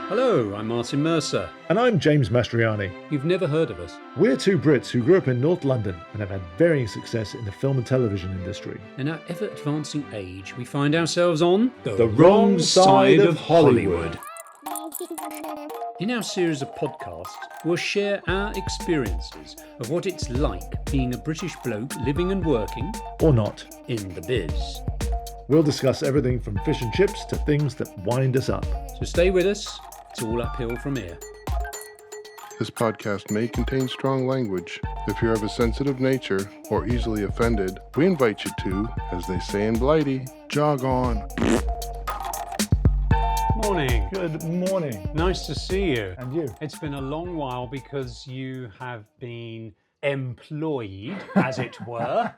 Hello, I'm Martin Mercer. And I'm James Mastriani. You've never heard of us. We're two Brits who grew up in North London and have had varying success in the film and television industry. In our ever-advancing age, we find ourselves on the wrong side of Hollywood. In our series of podcasts, we'll share our experiences of what it's like being a British bloke living and working, or not, in the biz. We'll discuss everything from fish and chips to things that wind us up. So stay with us. It's all uphill from here. This podcast may contain strong language. If you're of a sensitive nature or easily offended, we invite you to, as they say in Blighty, jog on. Morning. Good morning. Nice to see you. And you? It's been a long while because you have been employed, as it were,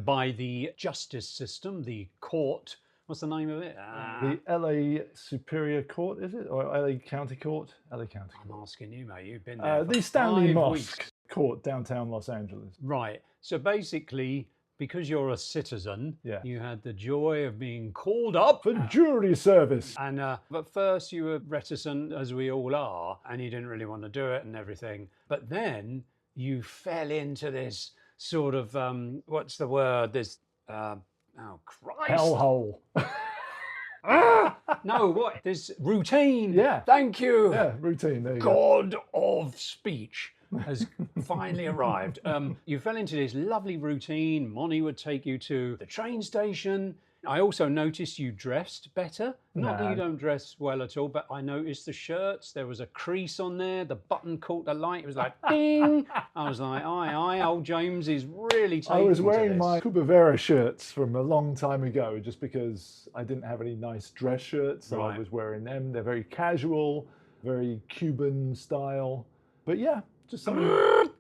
by the justice system, the court. What's the name of it? The LA Superior Court, is it? Or LA County Court? LA County Court. I'm asking you, mate. You've been there for the Stanley 5 Mosque weeks. Court, downtown Los Angeles. Right. So basically, because you're a citizen, you had the joy of being called up for jury service. And at first you were reticent, as we all are, and you didn't really want to do it and everything. But then you fell into this sort of, what's the word? This, oh, Christ. Hellhole. No, what? This routine. Yeah. Thank you. Yeah, routine. There you God of speech has finally arrived. You fell into this lovely routine. Monty would take you to the train station. I also noticed you dressed better. Not that you don't dress well at all, but I noticed the shirts. There was a crease on there. The button caught the light. It was like, ding. I was like, aye, old James is really taking I was to wearing this. my Cubavera shirts from a long time ago just because I didn't have any nice dress shirts, so I was wearing them. They're very casual, very Cuban style. But yeah, just something.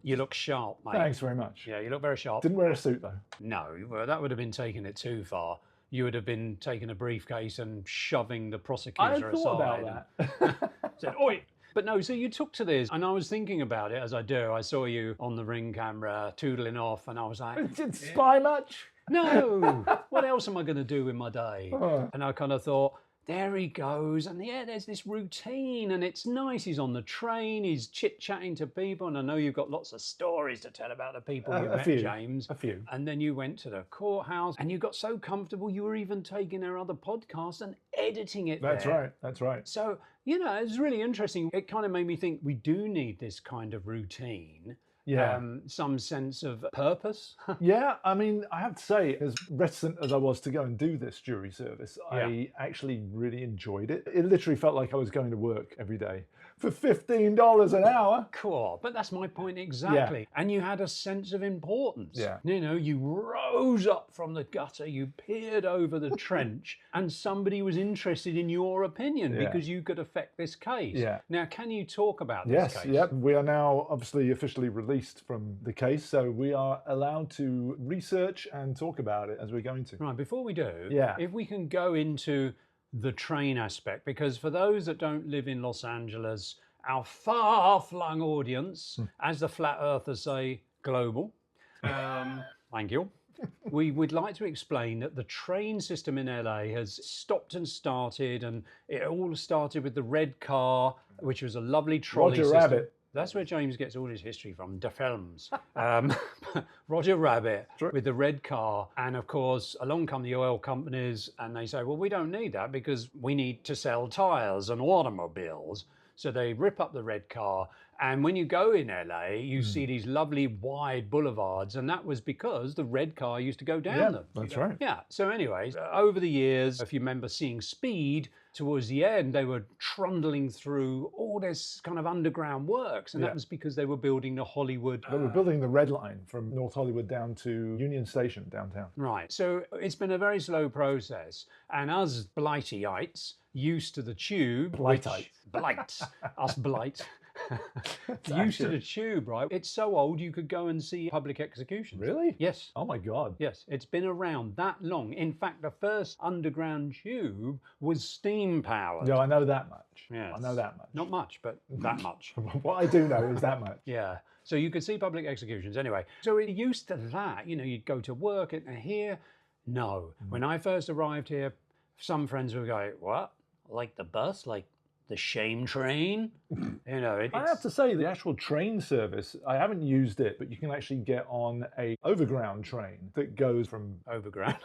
You look sharp, mate. Thanks very much. Yeah, you look very sharp. Didn't wear a suit though. No, well, that would have been taking it too far. You would have been taking a briefcase and shoving the prosecutor I thought aside. about that. Said, oi! But no, so you took to this, and I was thinking about it as I do. I saw you on the Ring camera toodling off, and I was like, Did spy much? no, what else am I going to do with my day? Oh. And I kind of thought, there he goes, and yeah, there's this routine, and it's nice. He's on the train, he's chit-chatting to people, and I know you've got lots of stories to tell about the people you met, James. A few. And then you went to the courthouse, and you got so comfortable, you were even taking our other podcasts and editing it That's there. right, that's right. So, you know, it's really interesting. It kind of made me think we do need this kind of routine. Yeah. Some sense of purpose. Yeah, I mean, I have to say, as reticent as I was to go and do this jury service, I actually really enjoyed it. It literally felt like I was going to work every day for $15 an hour. Cool, but that's my point exactly. Yeah. And you had a sense of importance. Yeah. You know, you rose up from the gutter, you peered over the trench, and somebody was interested in your opinion because you could affect this case. Yeah. Now, can you talk about this case? Yes, we are now obviously officially released from the case, so we are allowed to research and talk about it as we're going to. Right, before we do, Yeah. if we can go into the train aspect, because for those that don't live in Los Angeles, our far-flung audience, as the flat earthers say, global, thank you. We would like to explain that the train system in LA has stopped and started, and it all started with the red car, which was a lovely trolley Roger system. Rabbit. That's where James gets all his history from, the films. Roger Rabbit with the red car. And of course, along come the oil companies and they say, well, we don't need that because we need to sell tires and automobiles. So they rip up the red car. And when you go in LA, you see these lovely wide boulevards. And that was because the red car used to go down them. That's right. Yeah. So anyways, over the years, if you remember seeing Speed, towards the end, they were trundling through all this kind of underground works. And that was because they were building the Hollywood. They were building the red line from North Hollywood down to Union Station downtown. Right. So it's been a very slow process. And us Blightiites, used to the tube. Blightites. Us Blight. Used to the tube, right? It's so old you could go and see public executions. Really? Yes. Oh my God. Yes, it's been around that long. In fact, the first underground tube was steam powered. Yeah, I know that much. Yes. I know that much. Not much, but that much. What I do know is that much. Yeah. So you could see public executions anyway. So it used to that, you know, you'd go to work and here, no. When I first arrived here, some friends would go, what? Like the bus? Like the shame train. You know, I have to say, the actual train service, I haven't used it, but you can actually get on a overground train that goes from, overground.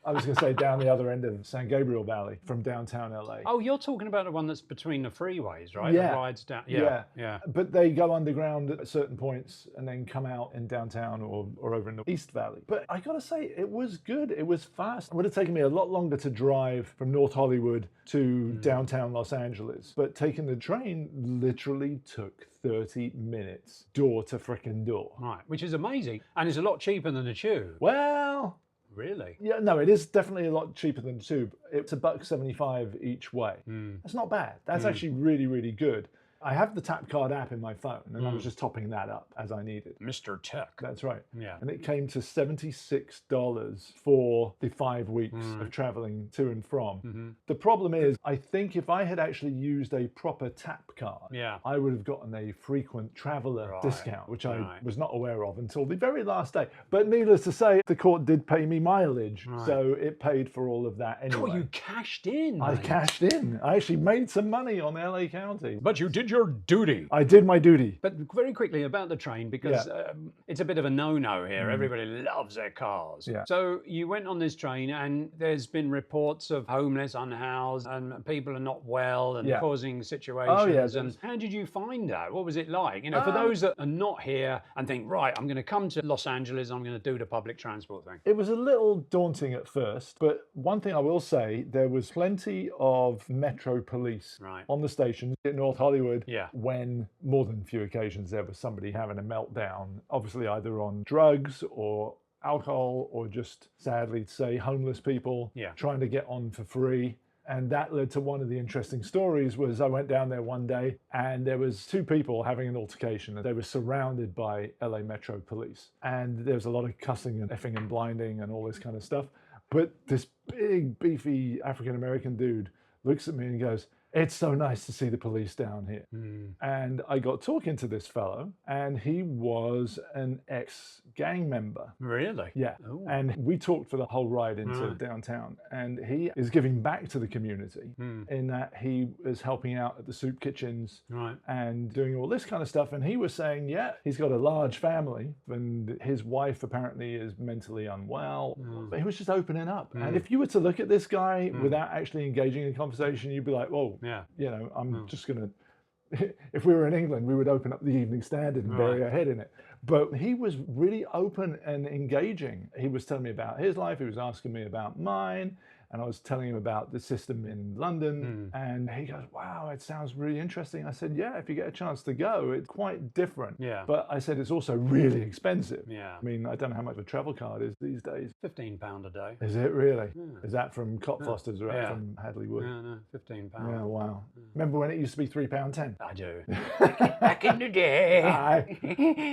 I was going to say down the other end of San Gabriel Valley from downtown LA. Oh, you're talking about the one that's between the freeways, right? Yeah. The rides down. Yeah. But they go underground at certain points and then come out in downtown or over in the East Valley. But I got to say, it was good. It was fast. It would have taken me a lot longer to drive from North Hollywood to downtown Los Angeles. But taking the train literally took 30 minutes, door to frickin' door. Right, which is amazing. And it's a lot cheaper than the tube. Well, Really? yeah, no, it is definitely a lot cheaper than the tube. It's $1.75 each way. That's not bad. That's actually really, really good. I have the Tap Card app in my phone, and I was just topping that up as I needed. Mr. Tech. That's right. Yeah. And it came to $76 for the 5 weeks of traveling to and from. The problem is, I think if I had actually used a proper Tap Card, I would have gotten a frequent traveler discount, which I was not aware of until the very last day. But needless to say, the court did pay me mileage, so it paid for all of that anyway. Oh, you cashed in. I cashed in. I actually made some money on LA County. But you did your duty. I did my duty. But very quickly about the train, because it's a bit of a no-no here. Everybody loves their cars. So you went on this train, and there's been reports of homeless, unhoused, and people are not well and causing situations. And how did you find out? What was it like? You know, for those that are not here and think, right, I'm going to come to Los Angeles, I'm going to do the public transport thing. It was a little daunting at first, but one thing I will say, there was plenty of Metro police on the station in North Hollywood when, more than a few occasions, there was somebody having a meltdown, obviously either on drugs or alcohol or just, sadly to say, homeless people trying to get on for free. And that led to one of the interesting stories. Was I went down there one day and there was 2 people having an altercation, and they were surrounded by LA Metro police. And there was a lot of cussing and effing and blinding and all this kind of stuff. But this big, beefy African-American dude looks at me and goes, "It's so nice to see the police down here." And I got talking to this fellow, and he was an ex-gang member. Really? Yeah. Ooh. And we talked for the whole ride into downtown, and he is giving back to the community in that he is helping out at the soup kitchens and doing all this kind of stuff. And he was saying, he's got a large family, and his wife apparently is mentally unwell, but he was just opening up. And if you were to look at this guy without actually engaging in conversation, you'd be like, whoa, you know, I'm just going to, if we were in England, we would open up the Evening Standard and bury our head in it. But he was really open and engaging. He was telling me about his life. He was asking me about mine. And I was telling him about the system in London. And he goes, "Wow, it sounds really interesting." I said, "Yeah, if you get a chance to go, it's quite different." But I said, it's also really expensive. I mean, I don't know how much a travel card is these days. £15 a day. Is it really? Is that from Cockfosters or from Hadley Wood? No, £15. Yeah, wow. Remember when it used to be £3.10? I do. Back in the day.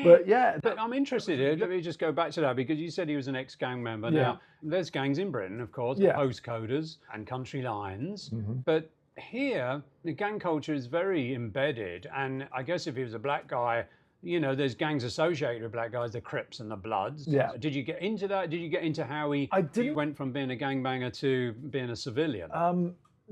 But yeah. But I'm interested here. Let me just go back to that, because you said he was an ex-gang member. Now, there's gangs in Britain, of course, postcoders and country lines. But here, the gang culture is very embedded. And I guess if he was a black guy, you know, there's gangs associated with black guys, the Crips and the Bloods. Did you get into that? Did you get into how he went from being a gangbanger to being a civilian?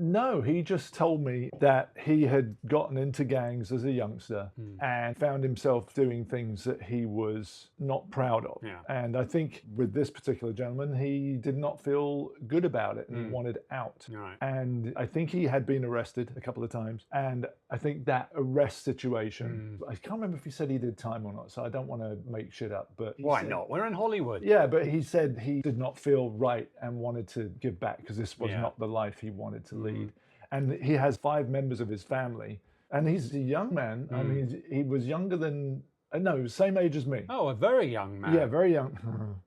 No, he just told me that he had gotten into gangs as a youngster and found himself doing things that he was not proud of. And I think with this particular gentleman, he did not feel good about it and he wanted out. And I think he had been arrested a couple of times. And I think that arrest situation, I can't remember if he said he did time or not, so I don't want to make shit up. But why not? We're in Hollywood. Yeah, but he said he did not feel right and wanted to give back because this was not the life he wanted to lead. And he has 5 members of his family, and he's a young man. I mean, he was younger than, no, same age as me. Oh, a very young man. Yeah, very young.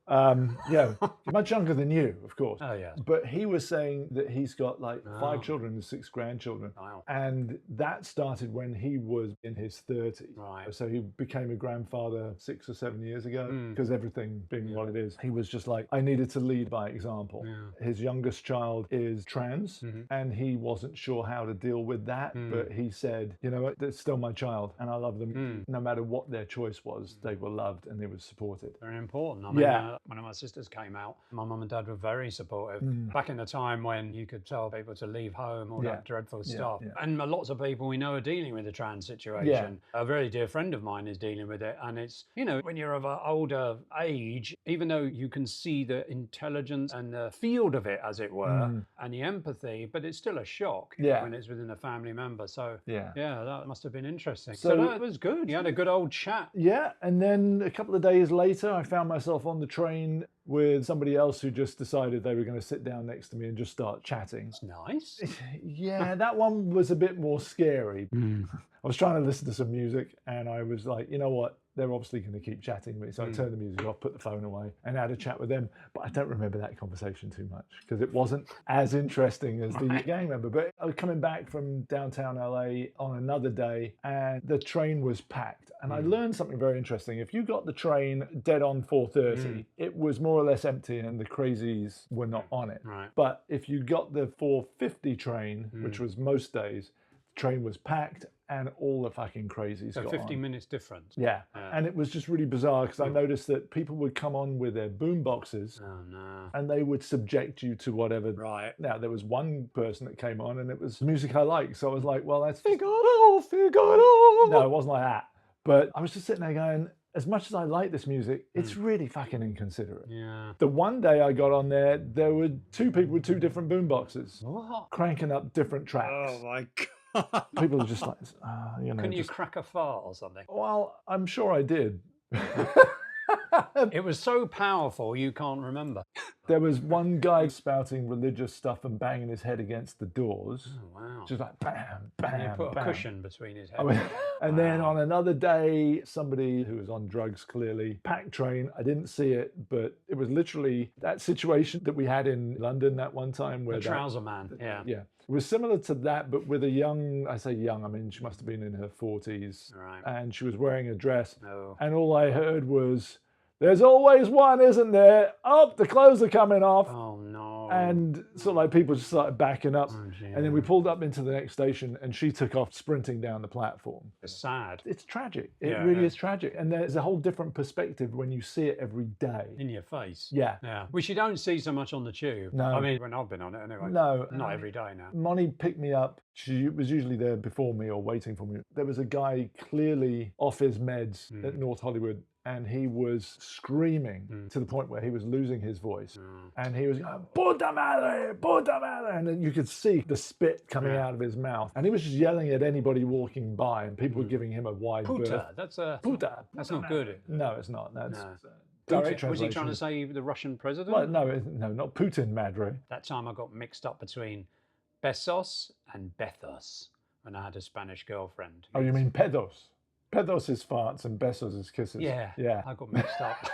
Much younger than you, of course. Oh, yeah. But he was saying that he's got like 5 children and 6 grandchildren. Wow. And that started when he was in his 30s. So he became a grandfather 6 or 7 years ago, because everything being what it is, he was just like, I needed to lead by example. His youngest child is trans, and he wasn't sure how to deal with that. But he said, you know what, they're still my child, and I love them. No matter what their choice was, they were loved and they were supported. Very important. I mean, one of my sisters came out, my mum and dad were very supportive. Back in the time when you could tell people to leave home, all that dreadful stuff. And lots of people we know are dealing with the trans situation. A very dear friend of mine is dealing with it. And it's, you know, when you're of an older age, even though you can see the intelligence and the field of it, as it were, and the empathy, but it's still a shock when it's within a family member. So yeah, that must have been interesting. So that was good. You had a good old chat. Yeah, and then a couple of days later, I found myself on the train with somebody else who just decided they were going to sit down next to me and just start chatting. It's nice. Yeah, that one was a bit more scary. I was trying to listen to some music and I was like, you know what? They're obviously going to keep chatting to me. So I turned the music off, put the phone away and had a chat with them. But I don't remember that conversation too much because it wasn't as interesting as the gang member. But I was coming back from downtown LA on another day and the train was packed. And I learned something very interesting. If you got the train dead on 4:30, it was more or less empty and the crazies were not on it. Right. But if you got the 4:50 train, which was most days, the train was packed and all the fucking crazies So got 15 on. minutes difference. Yeah. And it was just really bizarre because I noticed that people would come on with their boom boxes Oh no. and they would subject you to whatever. Right. Now, there was one person that came on and it was music I liked. So I was like, well, that's Figaro, Figaro. No, it wasn't like that. But I was just sitting there going, as much as I like this music, it's really fucking inconsiderate. Yeah. The one day I got on there, there were two people with two different boom boxes What? cranking up different tracks. Oh my God. People are just like, you know. Can you crack a fart or something? Well, I'm sure I did. It was so powerful you can't remember. There was one guy spouting religious stuff and banging his head against the doors. Oh, wow. Just like bam, bam, And you put a bam. cushion between his head. I mean, and then on another day, somebody who was on drugs, clearly, packed train. I didn't see it, but it was literally that situation that we had in London that one time where The trouser man. Yeah. Yeah. It was similar to that, but with a young, I say young, I mean, she must have been in her 40s. Right. And she was wearing a dress. No. And all I heard was, there's always one, isn't there? Oh, the clothes are coming off. Oh no. And sort of like people just started backing up. Oh, dear. And then we pulled up into the next station and she took off sprinting down the platform. It's sad. It's tragic. It Yeah, really yeah. is tragic. And there's a whole different perspective when you see it every day. In your face. Yeah. Yeah. Which you don't see so much on the tube. No. I mean, when I've been on it anyway. No. Not every day now. Moni picked me up. She was usually there before me or waiting for me. There was a guy clearly off his meds at North Hollywood and he was screaming to the point where he was losing his voice. And he was going, puta madre, puta madre. And then you could see the spit coming out of his mouth. And he was just yelling at anybody walking by and people were giving him a wide berth. Puta. That's a. Puta. That's not good. No, it's not. That's No. direct Was he translation. trying to say the Russian president? Well, no, not Putin, madre. That time I got mixed up between Besos and Bethos when I had a Spanish girlfriend. Oh, you mean pedos? Pedos is farts and besos is kisses. Yeah. Yeah. I got mixed up.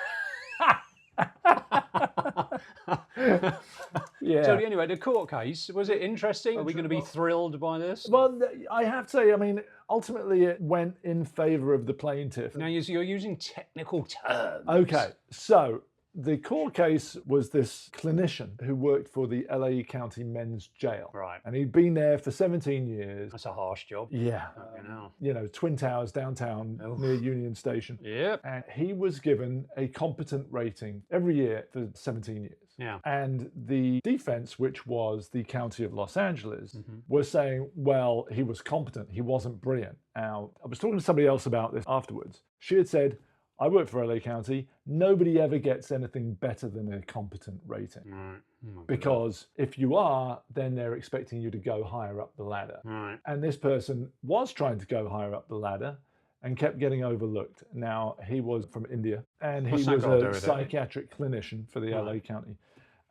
Yeah. So anyway, the court case, was it interesting? Are we going to be thrilled by this? Well, I have to say, I mean, ultimately it went in favour of the plaintiff. Now you're using technical terms. Okay, so the court case was this clinician who worked for the LA County Men's Jail. Right. And he'd been there for 17 years. That's a harsh job. Yeah. You know. You know, Twin Towers downtown near Union Station. Yep. And he was given a competent rating every year for 17 years. Yeah. And the defense, which was the County of Los Angeles, was saying, well, he was competent. He wasn't brilliant. Now, I was talking to somebody else about this afterwards. She had said, I work for LA County. Nobody ever gets anything better than a competent rating. Right. Oh my Because if you are, then they're expecting you to go higher up the ladder. God. Right. And this person was trying to go higher up the ladder and kept getting overlooked. Now, he was from India and he What's that was got to do a with it? psychiatric clinician for the LA County.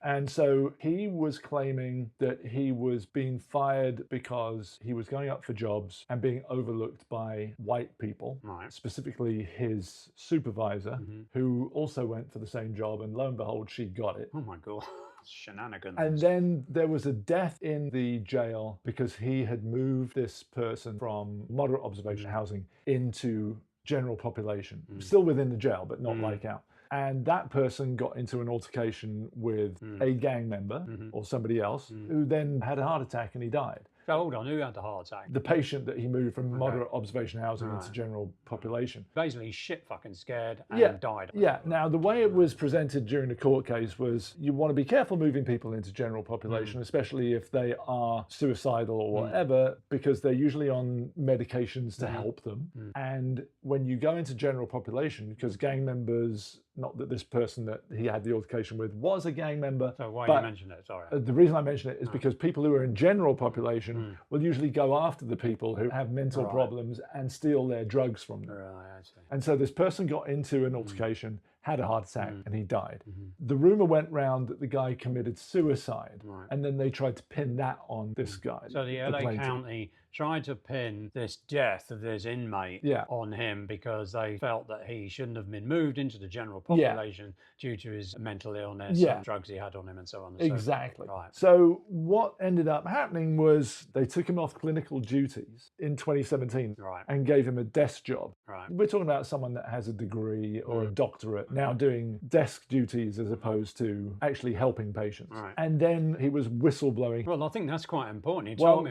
And so he was claiming that he was being fired because he was going up for jobs and being overlooked by white people, Right. specifically his supervisor, who also went for the same job. And lo and behold, she got it. Oh my God. Shenanigans. And then there was a death in the jail because he had moved this person from moderate observation housing into general population, still within the jail, but not like out. And that person got into an altercation with a gang member or somebody else who then had a heart attack and he died. Hold on, who had the heart attack? The patient that he moved from moderate observation housing into general population. Basically, shit fucking scared and died. Yeah. Now, the way it was presented during the court case was you want to be careful moving people into general population, especially if they are suicidal or whatever, because they're usually on medications to help them. And when you go into general population, because gang members, not that this person that he had the altercation with was a gang member. So why do you mention it? Sorry. The reason I mention it is because people who are in general population will usually go after the people who have mental problems and steal their drugs from them. Right, I see. And so this person got into an altercation, had a heart attack, and he died. The rumor went round that the guy committed suicide, and then they tried to pin that on this guy. So the LA plaintiff. County tried to pin this death of this inmate on him because they felt that he shouldn't have been moved into the general population due to his mental illness and drugs he had on him and so on. And Exactly. So, right. So what ended up happening was they took him off clinical duties in 2017 and gave him a desk job. Right. We're talking about someone that has a degree or a doctorate now doing desk duties as opposed to actually helping patients. Right. And then he was whistleblowing. Well, I think that's quite important. You Well, told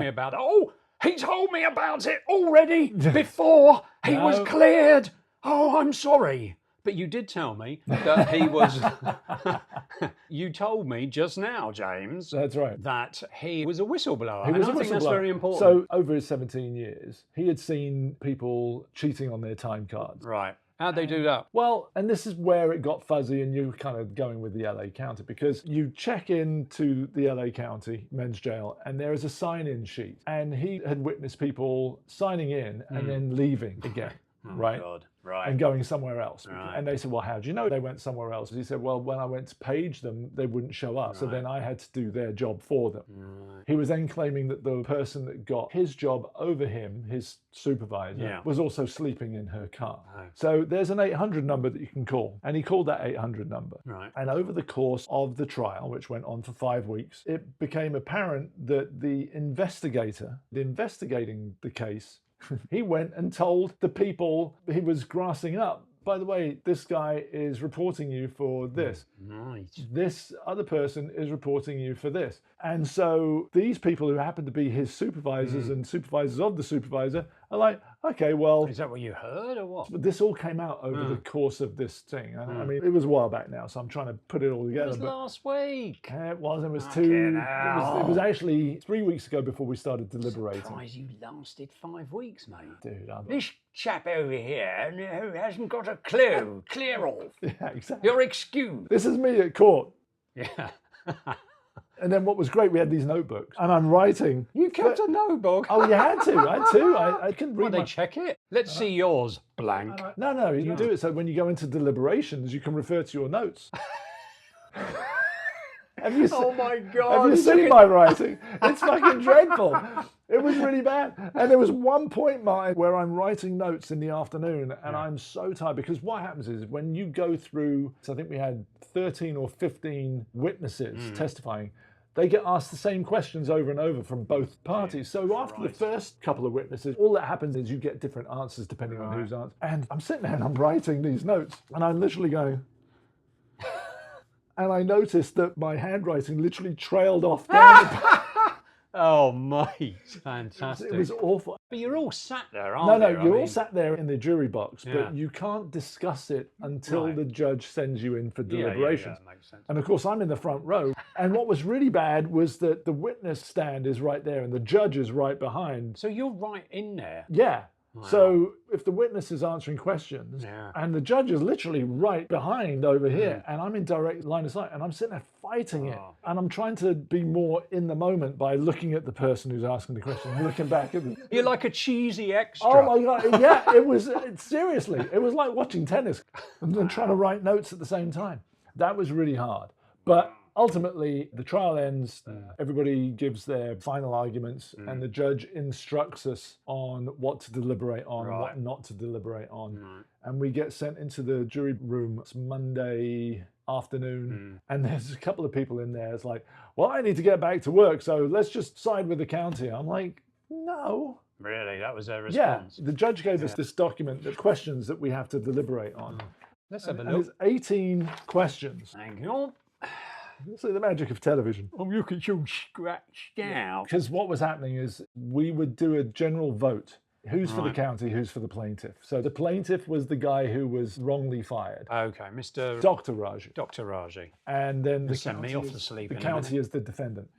me about it. Oh, he told me about it already before he was cleared. Oh, I'm sorry. But you did tell me that he was... You told me just now, James. That's right. That he was a whistleblower. He was and a I think that's whistleblower. very important. So over his 17 years, he had seen people cheating on their time cards. Right. How'd they do that? Well, and this is where it got fuzzy and you were kind of going with the LA County, because you check into the LA County men's jail and there is a sign-in sheet, and he had witnessed people signing in and then leaving again, right? God. Right. And going somewhere else. Right. And they said, well, how do you know they went somewhere else? He said, well, when I went to page them, they wouldn't show up. So then I had to do their job for them. He was then claiming that the person that got his job over him, his supervisor, was also sleeping in her car. So there's an 800 number that you can call. And he called that 800 number. Right. And over the course of the trial, which went on for 5 weeks, it became apparent that the investigator, investigating the case, he went and told the people he was grassing up, by the way, this guy is reporting you for this. Right. This other person is reporting you for this. And so these people who happen to be his supervisors and supervisors of the supervisor are like, okay, well... Is that what you heard or what? This all came out over the course of this thing. I mean, it was a while back now, so I'm trying to put it all together. It was last week. It was two... It was actually 3 weeks ago before we started deliberating. Surprised you lasted 5 weeks, mate. Dude, This chap over here hasn't got a clue. Clear off. Yeah, exactly. You're excused. This is me at court. Yeah. And then what was great, we had these notebooks, and I'm writing. You kept a notebook. Oh, you had to. I had to. I couldn't read. Well, they check it. Let's see yours. Blank. No, you can do it so when you go into deliberations, you can refer to your notes. Have you Oh my God. Have you seen my writing? It's fucking dreadful. It was really bad. And there was one point, Martin, where I'm writing notes in the afternoon and I'm so tired, because what happens is when you go through, so I think we had 13 or 15 witnesses testifying, they get asked the same questions over and over from both parties. So after the first couple of witnesses, all that happens is you get different answers depending on who's answering. And I'm sitting there and I'm writing these notes and I'm literally going... And I noticed that my handwriting literally trailed off down the... Oh, mate. Fantastic. It was awful. But you're all sat there, aren't you? No, you're all sat there in the jury box, but you can't discuss it until the judge sends you in for deliberations. Yeah, makes sense. And of course, I'm in the front row. And what was really bad was that the witness stand is right there and the judge is right behind. So you're right in there. Yeah. Wow. So if the witness is answering questions and the judge is literally right behind over here and I'm in direct line of sight and I'm sitting there fighting it and I'm trying to be more in the moment by looking at the person who's asking the question and looking back at them. You're like a cheesy extra. Oh my God, yeah, it was, seriously, it was like watching tennis and then trying to write notes at the same time. That was really hard. But ultimately, the trial ends, everybody gives their final arguments, and the judge instructs us on what to deliberate on and what not to deliberate on. And we get sent into the jury room. It's Monday afternoon, and there's a couple of people in there. It's like, well, I need to get back to work, so let's just side with the county. I'm like, no. Really? That was their response? Yeah, the judge gave us this document, the questions that we have to deliberate on. Let's have a And look. there's 18 questions. Hang on. So the magic of television. Oh, look, it's all scratched out. Because what was happening is we would do a general vote. Who's for the Right. county, who's for the plaintiff? So the plaintiff was the guy who was wrongly fired, Okay, Mr. Dr. Raju. Dr. Raji. And then the Send me county off is- to sleep the in a county is the defendant.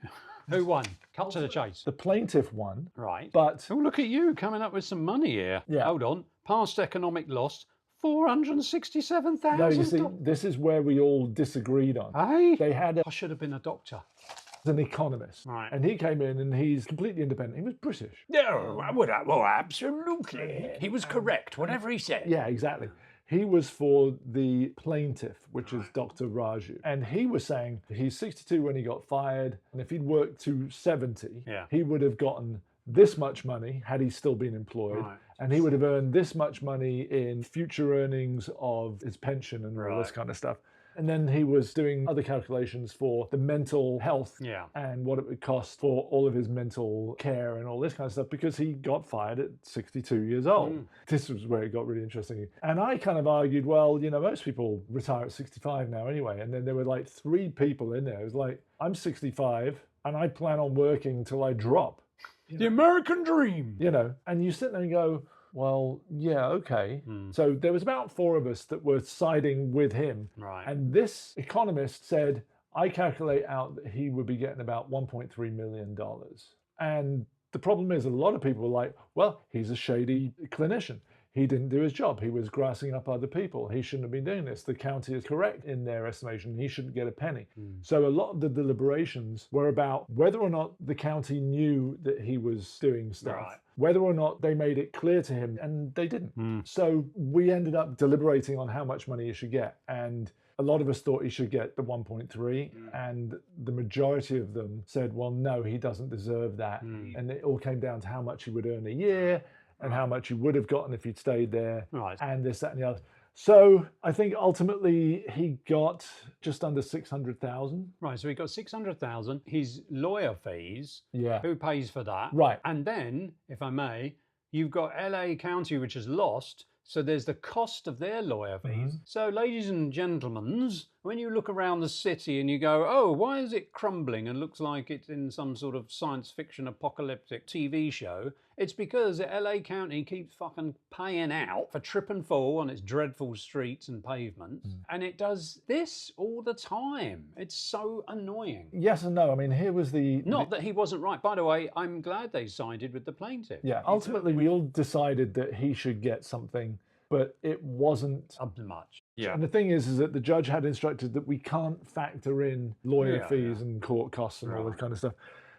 Who won? Cut to the chase. The plaintiff won, Right. but Oh, look at you coming up with some money here. Yeah. Hold on. Past economic loss, 467,000. no, you see, this is where we all disagreed on. Hey? They had I should have been a doctor. an economist, Right. and he came in and he's completely independent. He was British. No, I would have. Well, absolutely. He was correct, whatever he said. Yeah, exactly. He was for the plaintiff, which is Dr. Raju. And he was saying he's 62 when he got fired. And if he'd worked to 70, Yeah. he would have gotten this much money had he still been employed. Right. And he would have earned this much money in future earnings of his pension and all this Right. kind of stuff. And then he was doing other calculations for the mental health Yeah. and what it would cost for all of his mental care and all this kind of stuff because he got fired at 62 years old. This was where it got really interesting. And I kind of argued, well, you know, most people retire at 65 now anyway. And then there were like 3 people in there. It was like, I'm 65 and I plan on working till I drop. The American dream. You know, and you sit there and go, well, yeah, okay. So there was about 4 of us that were siding with him. Right. And this economist said, I calculate out that he would be getting about $1.3 million. And the problem is a lot of people were like, well, he's a shady clinician. He didn't do his job. He was grassing up other people. He shouldn't have been doing this. The county is correct in their estimation. He shouldn't get a penny. So a lot of the deliberations were about whether or not the county knew that he was doing stuff, Right. whether or not they made it clear to him, and they didn't. So we ended up deliberating on how much money he should get. And a lot of us thought he should get the 1.3, and the majority of them said, well, no, he doesn't deserve that. And it all came down to how much he would earn a year and how much he would have gotten if he'd stayed there, Right. and this, that, and the other. So I think ultimately he got just under 600,000. Right, so he got 600,000. His lawyer fees, Yeah. who pays for that? Right. And then, if I may, you've got LA County, which has lost. So there's the cost of their lawyer fees. So, ladies and gentlemen, when you look around the city and you go, oh, why is it crumbling and looks like it's in some sort of science fiction apocalyptic TV show? It's because LA County keeps fucking paying out for trip and fall on its dreadful streets and pavements. And it does this all the time. It's so annoying. Yes and no. I mean, here was the... Not that he wasn't right. By the way, I'm glad they sided with the plaintiff. Yeah, ultimately we all decided that he should get something, but it wasn't... Up to much. Yeah. And the thing is that the judge had instructed that we can't factor in lawyer Yeah, fees and court costs and all that kind of stuff.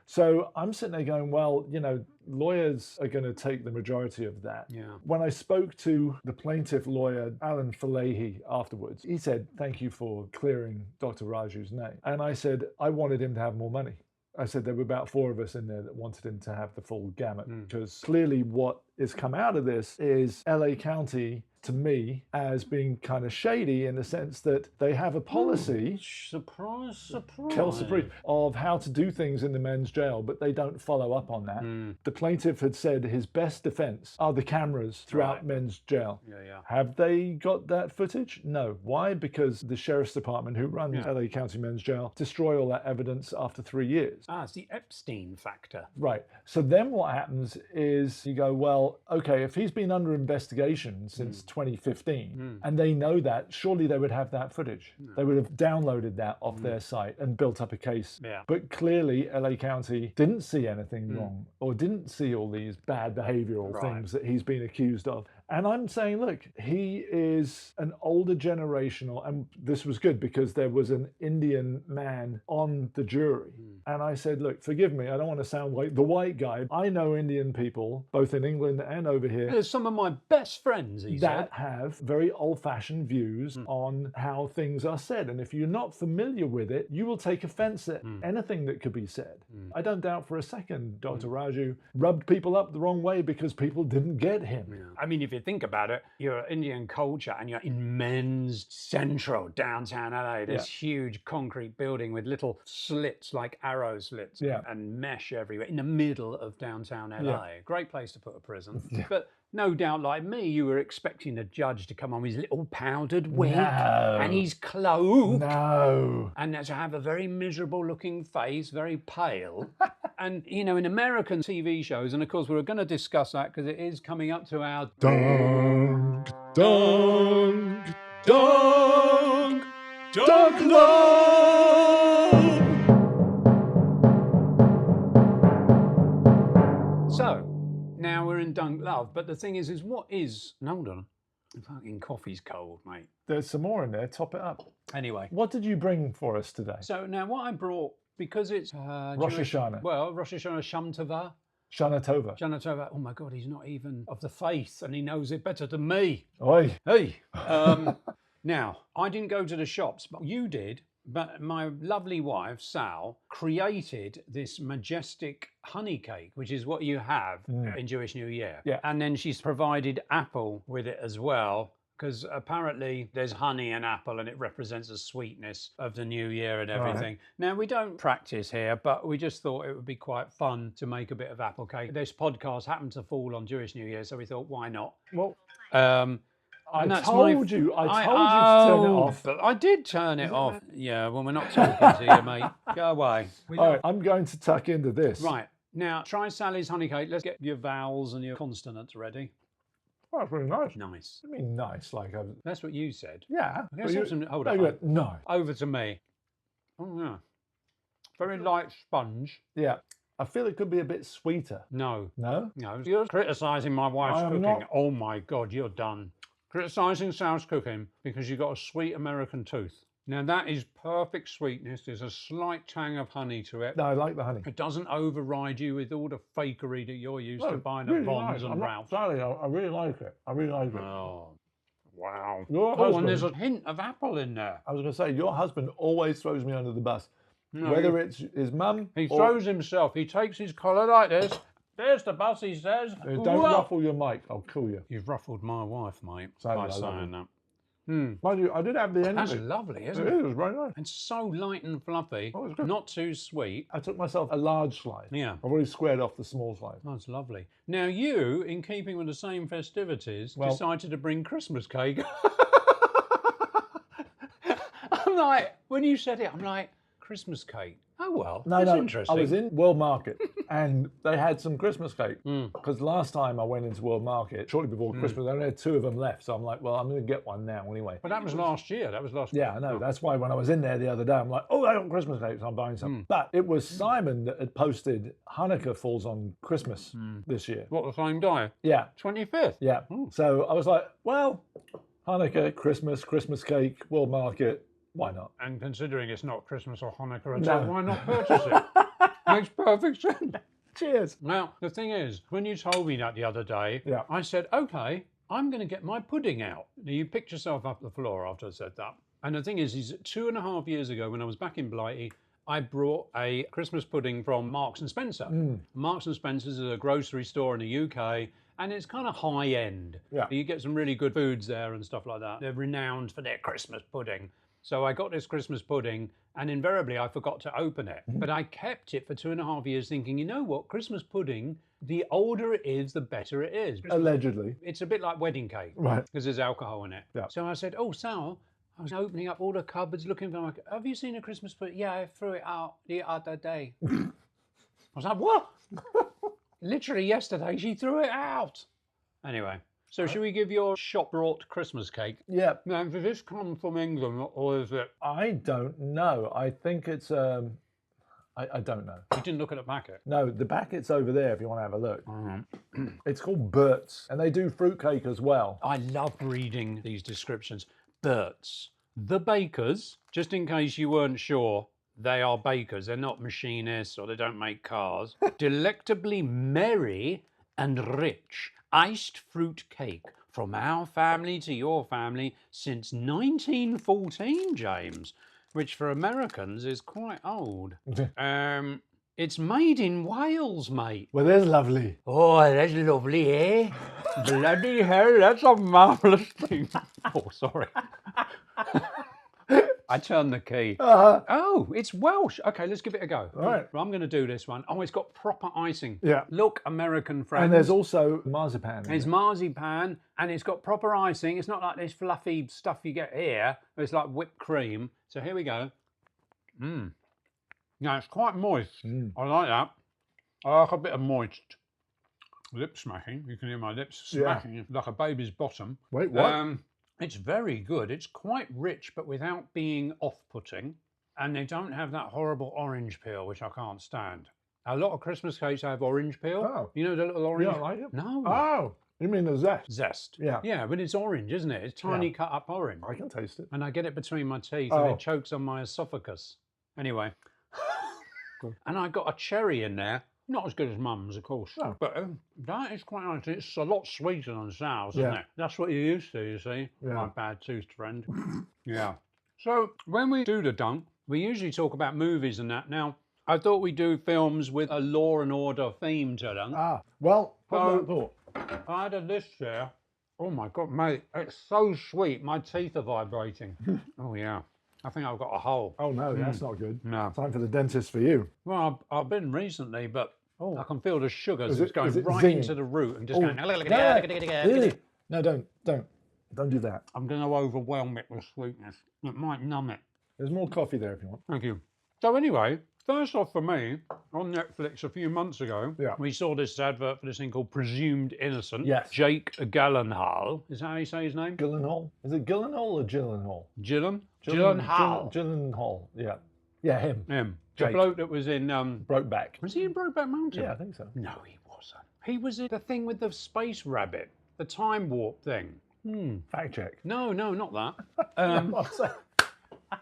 So I'm sitting there going, well, you know, lawyers are going to take the majority of that. Yeah. When I spoke to the plaintiff lawyer, Alan Falahy, afterwards, he said, thank you for clearing Dr. Raju's name. And I said, I wanted him to have more money. I said there were about 4 of us in there that wanted him to have the full gamut, because clearly what has come out of this is LA County, to me, as being kind of shady in the sense that they have a policy, Surprise, surprise. Kelsey, of how to do things in the men's jail, but they don't follow up on that. The plaintiff had said his best defense are the cameras throughout men's jail. Yeah, yeah. Have they got that footage? No. Why? Because the sheriff's department, who runs LA County Men's Jail, destroy all that evidence after 3 years. Ah, it's the Epstein factor. Right. So then what happens is you go, well, okay, if he's been under investigation since 2015 and they know that, surely they would have that footage. They would have downloaded that off their site and built up a case. Yeah. But clearly LA County didn't see anything wrong or didn't see all these bad behavioral things that he's been accused of. And I'm saying, look, he is an older generational, and this was good because there was an Indian man on the jury. And I said, look, forgive me, I don't want to sound like the white guy. I know Indian people, both in England and over here, There's some of my best friends, he that said. have very old-fashioned views on how things are said. And if you're not familiar with it, you will take offense at anything that could be said. I don't doubt for a second Dr. Raju rubbed people up the wrong way because people didn't get him. I mean, if you think about it, you're Indian culture and you're in Men's Central, downtown LA, this huge concrete building with little slits like arrow slits and mesh everywhere in the middle of downtown LA. Great place to put a prison. But no doubt, like me, you were expecting the judge to come on with his little powdered wig and his cloak. And to have a very miserable looking face, very pale. And, you know, in American TV shows, and of course we're going to discuss that because it is coming up to our Dunk, dunk, dunk, dunk love. So, now we're in Dunk Love, but the thing is what is... Hold on. The fucking coffee's cold, mate. There's some more in there. Top it up. Anyway. What did you bring for us today? So, now what I brought... Because it's Rosh Hashanah. Well, Rosh Hashanah Shana Tova. Shana Tova. Shana Tova. Oh my God, he's not even of the faith, and he knows it better than me. Oi. Hey. Now, I didn't go to the shops, but you did. But my lovely wife, Sal, created this majestic honey cake, which is what you have in Jewish New Year. Yeah. And then she's provided apple with it as well, because apparently there's honey and apple and it represents the sweetness of the new year and everything. Right. Now, we don't practice here, but we just thought it would be quite fun to make a bit of apple cake. This podcast happened to fall on Jewish New Year, so we thought, why not? Well, I told you to turn it off. But I did turn it off. Yeah, well, we're not talking to you, mate. Go away. All right, I'm going to tuck into this. Right. Now, try Sally's honey cake. Let's get your vowels and your consonants ready. Oh, that's really nice. Nice. I mean, nice, like that's what you said. Yeah. Hold on. No. Over to me. Oh yeah. Very light sponge. Yeah. I feel it could be a bit sweeter. No. No? No. You're criticising my wife's cooking. Not. Oh my God, you're done. Criticising Sal's cooking because you've got a sweet American tooth. Now that is perfect sweetness. There's a slight tang of honey to it. No, I like the honey. It doesn't override you with all the fakery that you're used to buying at Bonds and Ralph's. Sorry, I really like it. I really like it. Oh, wow. Your husband, and there's a hint of apple in there. I was going to say, your husband always throws me under the bus. No, whether it's his mum He throws himself. He takes his collar like this. There's the bus, he says. Don't ruffle your mic. I'll kill you. You've ruffled my wife, mate, by saying that. Mind you, I did have the end That's of it. lovely, isn't it? It was very nice. It's so light and fluffy, not too sweet. I took myself a large slice. Yeah. I've already squared off the small slice. That's lovely. Now you, in keeping with the same festivities, decided to bring Christmas cake. I'm like, when you said it, I'm like, Christmas cake. Oh, well, that's interesting. I was in World Market and they had some Christmas cake. Because last time I went into World Market, shortly before Christmas, I only had 2 of them left. So I'm like, well, I'm going to get one now anyway. But that was last year. Yeah, I know. That's why when I was in there the other day, I'm like, oh, I got Christmas cake, so I'm buying some. But it was Simon that had posted Hanukkah falls on Christmas this year. What, the same day? Yeah. 25th? Yeah. So I was like, well, Hanukkah, Christmas cake, World Market. Why not? And considering it's not Christmas or Hanukkah at all, why not purchase it? Makes perfect sense. Cheers. Now, the thing is, when you told me that the other day, I said, okay, I'm going to get my pudding out. Now, you picked yourself up the floor after I said that. And the thing is 2.5 years ago, when I was back in Blighty, I brought a Christmas pudding from Marks and Spencer. Marks and Spencer's is a grocery store in the UK. And it's kind of high end. Yeah. You get some really good foods there and stuff like that. They're renowned for their Christmas pudding. So I got this Christmas pudding and invariably I forgot to open it. But I kept it for 2.5 years thinking, you know what, Christmas pudding, the older it is, the better it is. Allegedly. It's a bit like wedding cake. Right. Because there's alcohol in it. Yeah. So I said, oh, Sal, I was opening up all the cupboards looking for, have you seen a Christmas pudding? Yeah, I threw it out the other day. I was like, what? Literally yesterday, she threw it out. Anyway. So should we give your shop-brought Christmas cake? Yeah. Now, does this come from England or is it? I don't know. I think it's, I don't know. You didn't look at the packet? No, the packet's over there if you want to have a look. It's called Bert's, and they do fruitcake as well. I love reading these descriptions. Bert's. The bakers, just in case you weren't sure, they are bakers. They're not machinists or they don't make cars. Delectably merry and rich. Iced fruit cake from our family to your family since 1914, James, which for Americans is quite old. It's made in Wales, mate. Well, that's lovely. Oh, that's lovely, eh? Bloody hell, that's a marvellous thing. Oh, sorry. I turned the key. Oh, it's Welsh. Okay, let's give it a go. All right. I'm going to do this one. Oh, it's got proper icing. Yeah. Look, American friends. And there's also marzipan. There's marzipan, and it's got proper icing. It's not like this fluffy stuff you get here. It's like whipped cream. So here we go. Now, it's quite moist. I like that. I like a bit of moist. Lip smacking. You can hear my lips smacking like a baby's bottom. Wait, what? It's very good. It's quite rich, but without being off-putting. And they don't have that horrible orange peel, which I can't stand. A lot of Christmas cakes have orange peel. Oh. You know the little orange? You don't like it? No. Oh, you mean the zest? Zest. Yeah. Yeah, but it's orange, isn't it? It's tiny cut up orange. I can taste it. And I get it between my teeth and it chokes on my esophagus. Anyway. And I got a cherry in there. Not as good as Mum's, of course. No. But that is quite nice. It's a lot sweeter than sours, isn't it? That's what you're used to, you see. Yeah. My bad-toothed friend. Yeah. So when we do the dunk, we usually talk about movies and that. Now, I thought we'd do films with a Law and Order theme to them. Well, So, I had a list here. Oh my God, mate, it's so sweet. My teeth are vibrating. Oh yeah, I think I've got a hole. Oh no, that's not good. No. Time for the dentist for you. Well, I've been recently, but I can feel the sugars. It's going is it right zinging? into the root and just going. No, don't do that. I'm going to overwhelm it with sweetness. It might numb it. There's more coffee there if you want. Thank you. So anyway, first off for me, on Netflix a few months ago, we saw this advert for this thing called Presumed Innocent. Yes. Jake Gyllenhaal. Is that how you say his name? Gyllenhaal? Is it Gyllenhaal or Gyllenhaal? Gyllenhaal. Gyllenhaal, yeah. Yeah, him. The Jake. bloke that was in... Brokeback. Was he in Brokeback Mountain? Yeah, I think so. No, he wasn't. He was in the thing with the space rabbit, the time warp thing. Fact check. No, not that. What's that?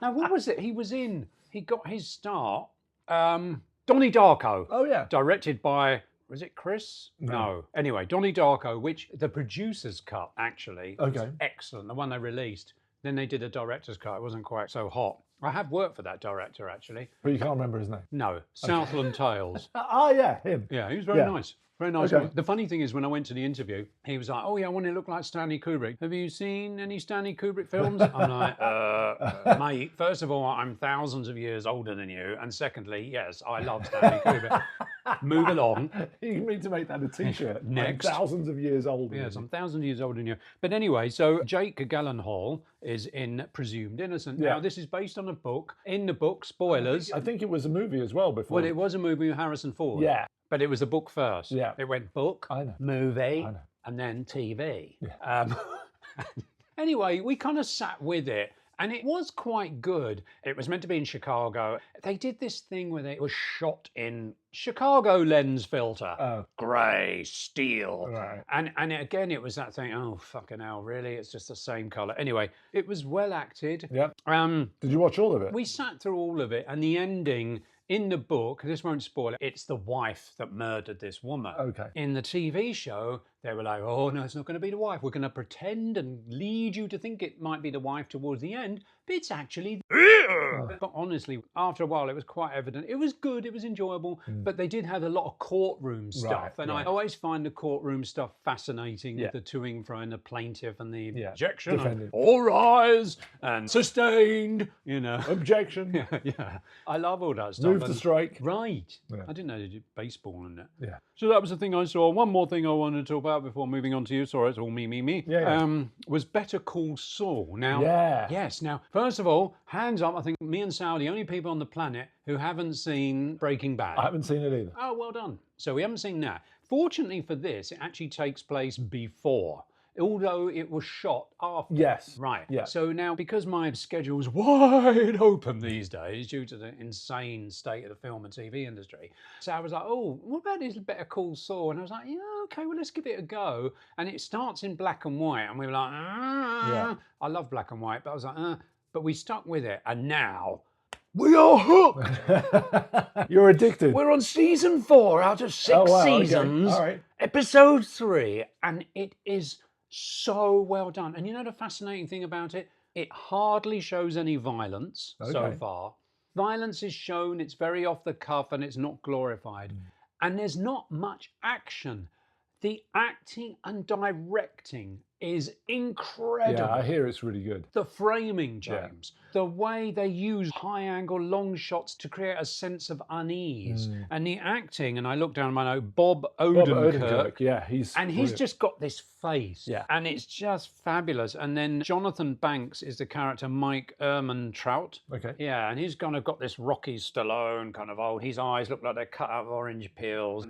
Now, what was it he was in? He got his start. Donnie Darko. Oh, yeah. Directed by, was it Chris? No. Anyway, Donnie Darko, which the producer's cut, actually, was excellent. The one they released. Then they did a director's cut. It wasn't quite so hot. I have worked for that director, actually. But you can't remember his name? No. Southland Tales. Yeah, him. Yeah, he was very nice. Very nice. Okay. The funny thing is, when I went to the interview, he was like, "Oh yeah, I want to look like Stanley Kubrick. Have you seen any Stanley Kubrick films?" I'm like, "Mate, first of all, I'm thousands of years older than you, and secondly, yes, I love Stanley Kubrick. Move along." You need to make that a T-shirt. Next. I'm thousands of years older. Yes, I'm thousands of years older than you. But anyway, so Jake Gyllenhaal is in Presumed Innocent. Yeah. Now, this is based on a book. In the book, spoilers. I think it was a movie as well before. Well, it was a movie with Harrison Ford. Yeah. But it was a book first. Yeah. It went book, I know. movie, I know. and then TV. Yeah. Anyway, we kind of sat with it, and it was quite good. It was meant to be in Chicago. They did this thing where it was shot in Chicago lens filter. Grey, steel. Right. And again, it was that thing, oh, fucking hell, really? It's just the same colour. Anyway, it was well acted. Yeah. Did you watch all of it? We sat through all of it, and the ending... In the book, this won't spoil it, it's the wife that murdered this woman. Okay. In the TV show, they were like, oh, no, it's not going to be the wife. We're going to pretend and lead you to think it might be the wife towards the end, but it's actually... But honestly, after a while, it was quite evident. It was good, it was enjoyable, but they did have a lot of courtroom stuff. And I always find the courtroom stuff fascinating with the toing fro and the plaintiff and the objection. Defendant. All rise and sustained, you know. Objection. Yeah. I love all that stuff. Move to strike. Right. Yeah. I didn't know they did baseball and that. Yeah. So that was the thing I saw. One more thing I wanted to talk about before moving on to you. Sorry, it's all me. Yeah. Was Better Call Saul. Now, yes. Now, first of all, hands up. I think me and Sal are the only people on the planet who haven't seen Breaking Bad. I haven't seen it either. Oh, well done. So we haven't seen that. Fortunately for this, it actually takes place before. Although it was shot after. Yes. Right. Yeah. So now, because my schedule's wide open these days due to the insane state of the film and TV industry, so I was like, oh, what about this Better Call Saul? And I was like, yeah, okay, well, let's give it a go. And it starts in black and white, and we were like, I love black and white, but I was like, but we stuck with it, and now we are hooked. You're addicted. We're on season 4 out of 6 seasons. Okay. All right. Episode 3, and it is so well done. And you know the fascinating thing about it? It hardly shows any violence so far. Violence is shown, it's very off the cuff, and it's not glorified. And there's not much action. The acting and directing is incredible. Yeah, I hear it's really good. The framing, James, the way they use high-angle long shots to create a sense of unease, and the acting. And I look down my note, Bob Odenkirk. Yeah, he's just got this face, Yeah. and it's just fabulous. And then Jonathan Banks is the character Mike Ehrmantraut. Okay. Yeah, and he's kind of got this Rocky Stallone kind of old. His eyes look like they're cut out of orange peels.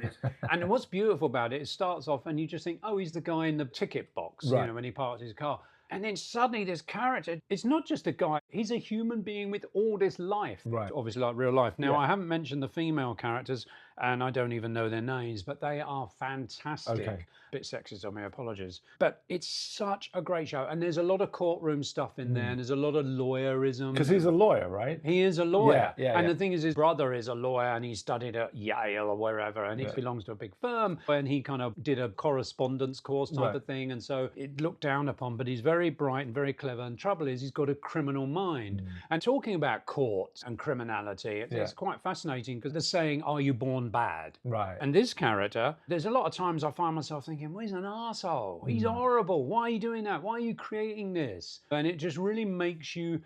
And what's beautiful about it, it starts off and you just think, oh, he's the guy in the ticket box, Right. you know, when he parks his car. And then suddenly this character, it's not just a guy, he's a human being with all this life. Right. Obviously like real life. Now, Yeah. I haven't mentioned the female characters, and I don't even know their names, but they are fantastic. Okay. Bit sexist on me, apologies. But it's such a great show. And there's a lot of courtroom stuff in there, and there's a lot of lawyerism. Because he's a lawyer, right? He is a lawyer. Yeah, The thing is, his brother is a lawyer and he studied at Yale or wherever, and he belongs to a big firm. And he kind of did a correspondence course type of thing. And so it looked down upon, but he's very bright and very clever. And trouble is, he's got a criminal mind. And talking about courts and criminality, it's quite fascinating because they're saying, are you born bad? Right. And this character, there's a lot of times I find myself thinking, well, he's an arsehole. He's horrible. Why are you doing that? Why are you creating this? And it just really makes you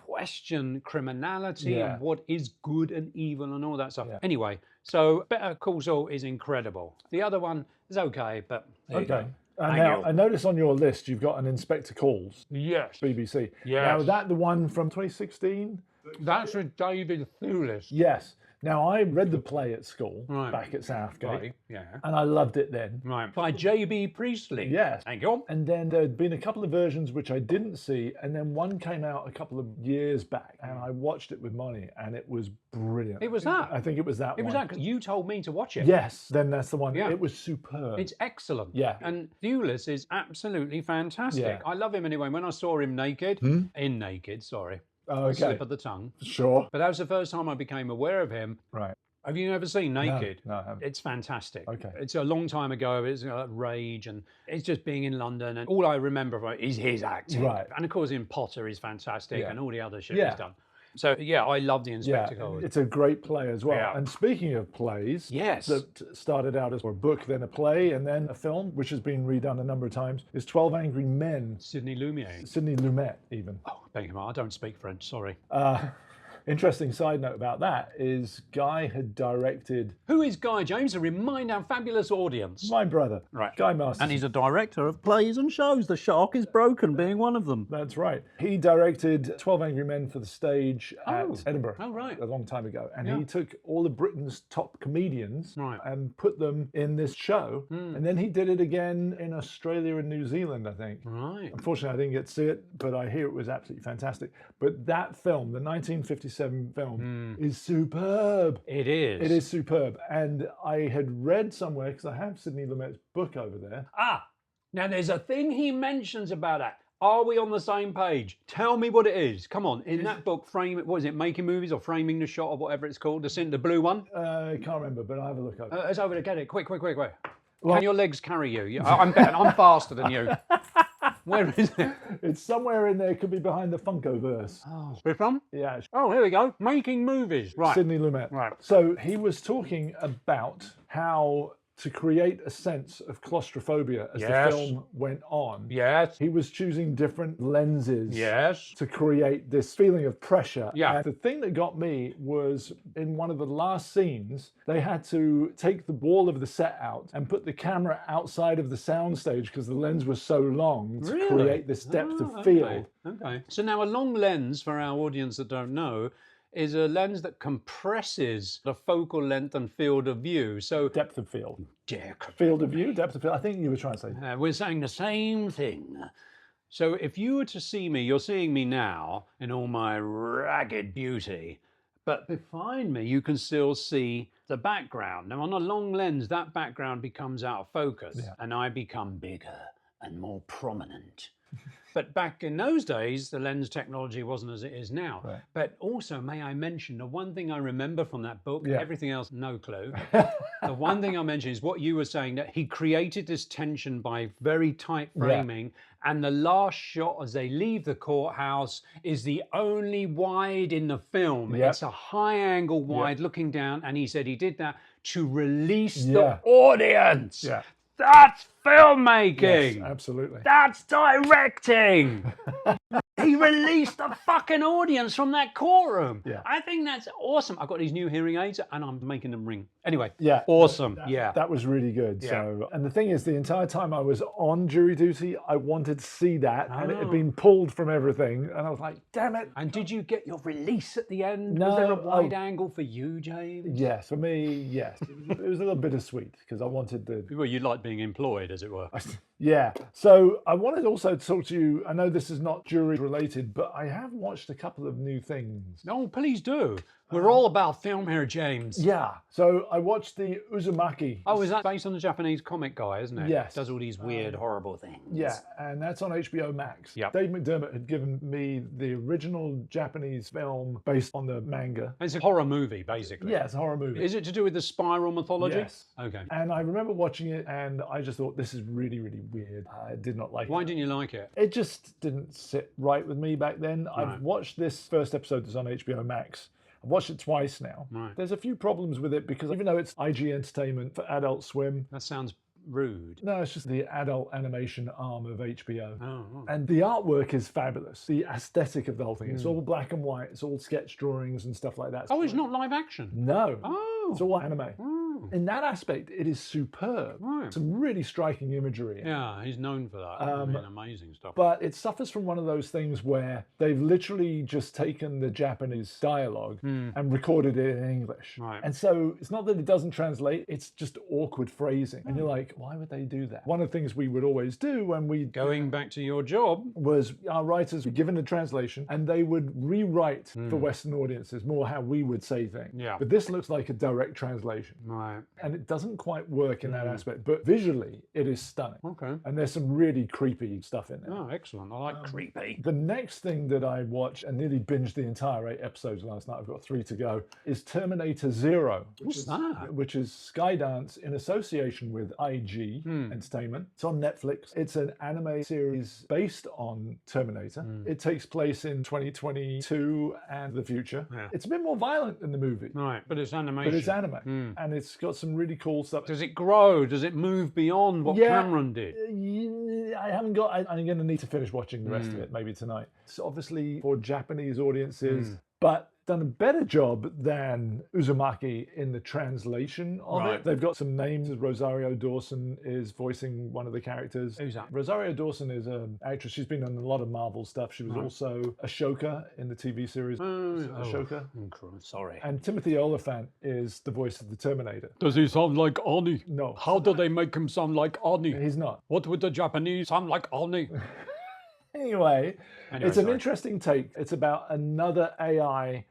question criminality and what is good and evil and all that stuff. Anyway, so Better Call Saul is incredible. The other one is okay, but there you go. Now, I notice on your list you've got an Inspector Calls, Yes. BBC. Yes. Now, is that the one from 2016? That's with David Thewlis. Yes. Now, I read the play at school Right. back at Southgate, Right, yeah. and I loved it then. Right. By J.B. Priestley. Yes. Thank you. And then there'd been a couple of versions which I didn't see, and then one came out a couple of years back, and I watched it with Molly, and it was brilliant. It was that. I think it was that It one. was that because you told me to watch it. Yes, then that's the one. Yeah. It was superb. It's excellent. Yeah. And Thewlis is absolutely fantastic. Yeah. I love him anyway. When I saw him naked, in Naked, sorry. Oh, okay. Slip of the tongue. Sure. But that was the first time I became aware of him. Right. Have you ever seen Naked? No, I haven't. It's fantastic. Okay. It's a long time ago. It's Rage, and it's just being in London. And all I remember from it is his acting. Right. And of course, in Potter, he's fantastic, Yeah. and all the other shit Yeah. he's done. So, yeah, I love the Yeah, Inspector Calls. it's a great play as well. Yeah. And speaking of plays, Yes. that started out as a book, then a play, and then a film, which has been redone a number of times, is 12 Angry Men. Sidney Lumet. Sidney Lumet, even. Oh, beg your pardon. I don't speak French, sorry. Interesting side note about that is Guy had directed Who is Guy James? To remind our fabulous audience. my brother, Right. Guy Masterson. And he's a director of plays and shows. The Shark is Broken being one of them. That's right. He directed 12 Angry Men for the stage at Edinburgh Oh, right. a long time ago. And Yeah. he took all of Britain's top comedians Right. and put them in this show. And then he did it again in Australia and New Zealand, I think. Right. Unfortunately, I didn't get to see it, but I hear it was absolutely fantastic. But that film, the 1957 film, is superb. It is. It is superb. And I had read somewhere, because I have Sidney Lumet's book over there. Ah, now there's a thing he mentions about that. Are we on the same page? Tell me what it is. Come on. In that book, what is it, Making Movies or Framing the Shot or whatever it's called? The blue one? I can't remember, but I'll have a look over it. It's over there. Get it. Quick. Can your legs carry you? I'm better. I'm faster than you. Where is it? It's somewhere in there. It could be behind the Funkoverse. Oh, which one? Yeah, Oh, here we go. Making Movies. Right. Sidney Lumet. Right. So he was talking about how to create a sense of claustrophobia as Yes. the film went on. Yes. He was choosing different lenses Yes. to create this feeling of pressure. Yeah. And the thing that got me was in one of the last scenes, they had to take the wall of the set out and put the camera outside of the soundstage because the lens was so long to Really? create this depth Oh, of field. Okay. So now a long lens, for our audience that don't know, is a lens that compresses the focal length and field of view. So, Depth of field. yeah, Field of view, depth of field. I think you were trying to say. we're saying the same thing. So if you were to see me, you're seeing me now in all my ragged beauty, but behind me you can still see the background. Now on a long lens, that background becomes out of focus and I become bigger and more prominent. But back in those days, the lens technology wasn't as it is now. Right. But also, may I mention, the one thing I remember from that book, everything else, no clue. The one thing I mentioned is what you were saying, that he created this tension by very tight framing. And the last shot as they leave the courthouse is the only wide in the film. It's a high angle wide looking down. And he said he did that to release the audience. Yeah. That's filmmaking. Yes, absolutely. That's directing. He released the fucking audience from that courtroom. Yeah. I think that's awesome. I've got these new hearing aids and I'm making them ring. Anyway, Yeah, awesome. That was really good. Yeah. So, and the thing is, the entire time I was on jury duty, I wanted to see that, and it had Oh. been pulled from everything, and I was like, damn it. And did you get your release at the end? No, Was there a wide angle for you, James? Yes, for me, yes. It was a little bittersweet because I wanted the. Well, you like being employed, as it were. Yeah. So I wanted also to talk to you. I know this is not jury related, but I have watched a couple of new things. No, please do. We're all about film here, James. Yeah. So I watched the Uzumaki. Oh, is that based on the Japanese comic guy, isn't it? Yes. Does all these weird, horrible things. Yeah, and that's on HBO Max. Yep. Dave McDermott had given me the original Japanese film based on the manga. It's a horror movie, basically. Yeah, it's a horror movie. Is it to do with the spiral mythology? Yes. Okay. And I remember watching it and I just thought, this is really, really weird. I did not like it. Why didn't you like it? It just didn't sit right with me back then. Right. I've watched this first episode that's on HBO Max. I've watched it twice now. Right. There's a few problems with it because even though it's IG Entertainment for Adult Swim, That sounds rude. no, it's just the adult animation arm of HBO. Oh. And the artwork is fabulous. The aesthetic of the whole thing. It's all black and white. It's all sketch drawings and stuff like that. Oh, it's not live action? No. Oh. It's all anime. Oh. In that aspect, it is superb. Right. Some really striking imagery. in it. Yeah, he's known for that. I mean, amazing stuff. But it suffers from one of those things where they've literally just taken the Japanese dialogue and recorded it in English. Right. And so it's not that it doesn't translate, it's just awkward phrasing. And you're like, why would they do that? One of the things we would always do when we Going back to your job. was our writers were given a translation and they would rewrite for Western audiences more how we would say things. Yeah. But this looks like a direct translation. Right. And it doesn't quite work in that aspect, but visually it is stunning. Okay. And there's some really creepy stuff in there. Oh, excellent. I like creepy. The next thing that I watched and nearly binged the entire 8 episodes last night, I've got 3 to go, is Terminator Zero. What's that? Which is Skydance in association with IG Entertainment. It's on Netflix. It's an anime series based on Terminator. It takes place in 2022 and the future. Yeah. It's a bit more violent than the movie, Right, but it's animation. but it's anime. And it's got some really cool stuff. Does it grow? Does it move beyond what Yeah. Cameron did? I haven't got. I'm going to need to finish watching the rest of it maybe tonight. It's obviously for Japanese audiences, but done a better job than Uzumaki in the translation of Right. it. They've got some names. Rosario Dawson is voicing one of the characters. Who's that? Rosario Dawson is an actress. She's been on a lot of Marvel stuff. She was also Ashoka in the TV series Ashoka. Sorry. And Timothy Oliphant is the voice of the Terminator. Does he sound like Arnie? No, How do they make him sound like Arnie? he's not. What would the Japanese sound like Arnie? Anyway, it's an sorry. interesting take. It's about another AI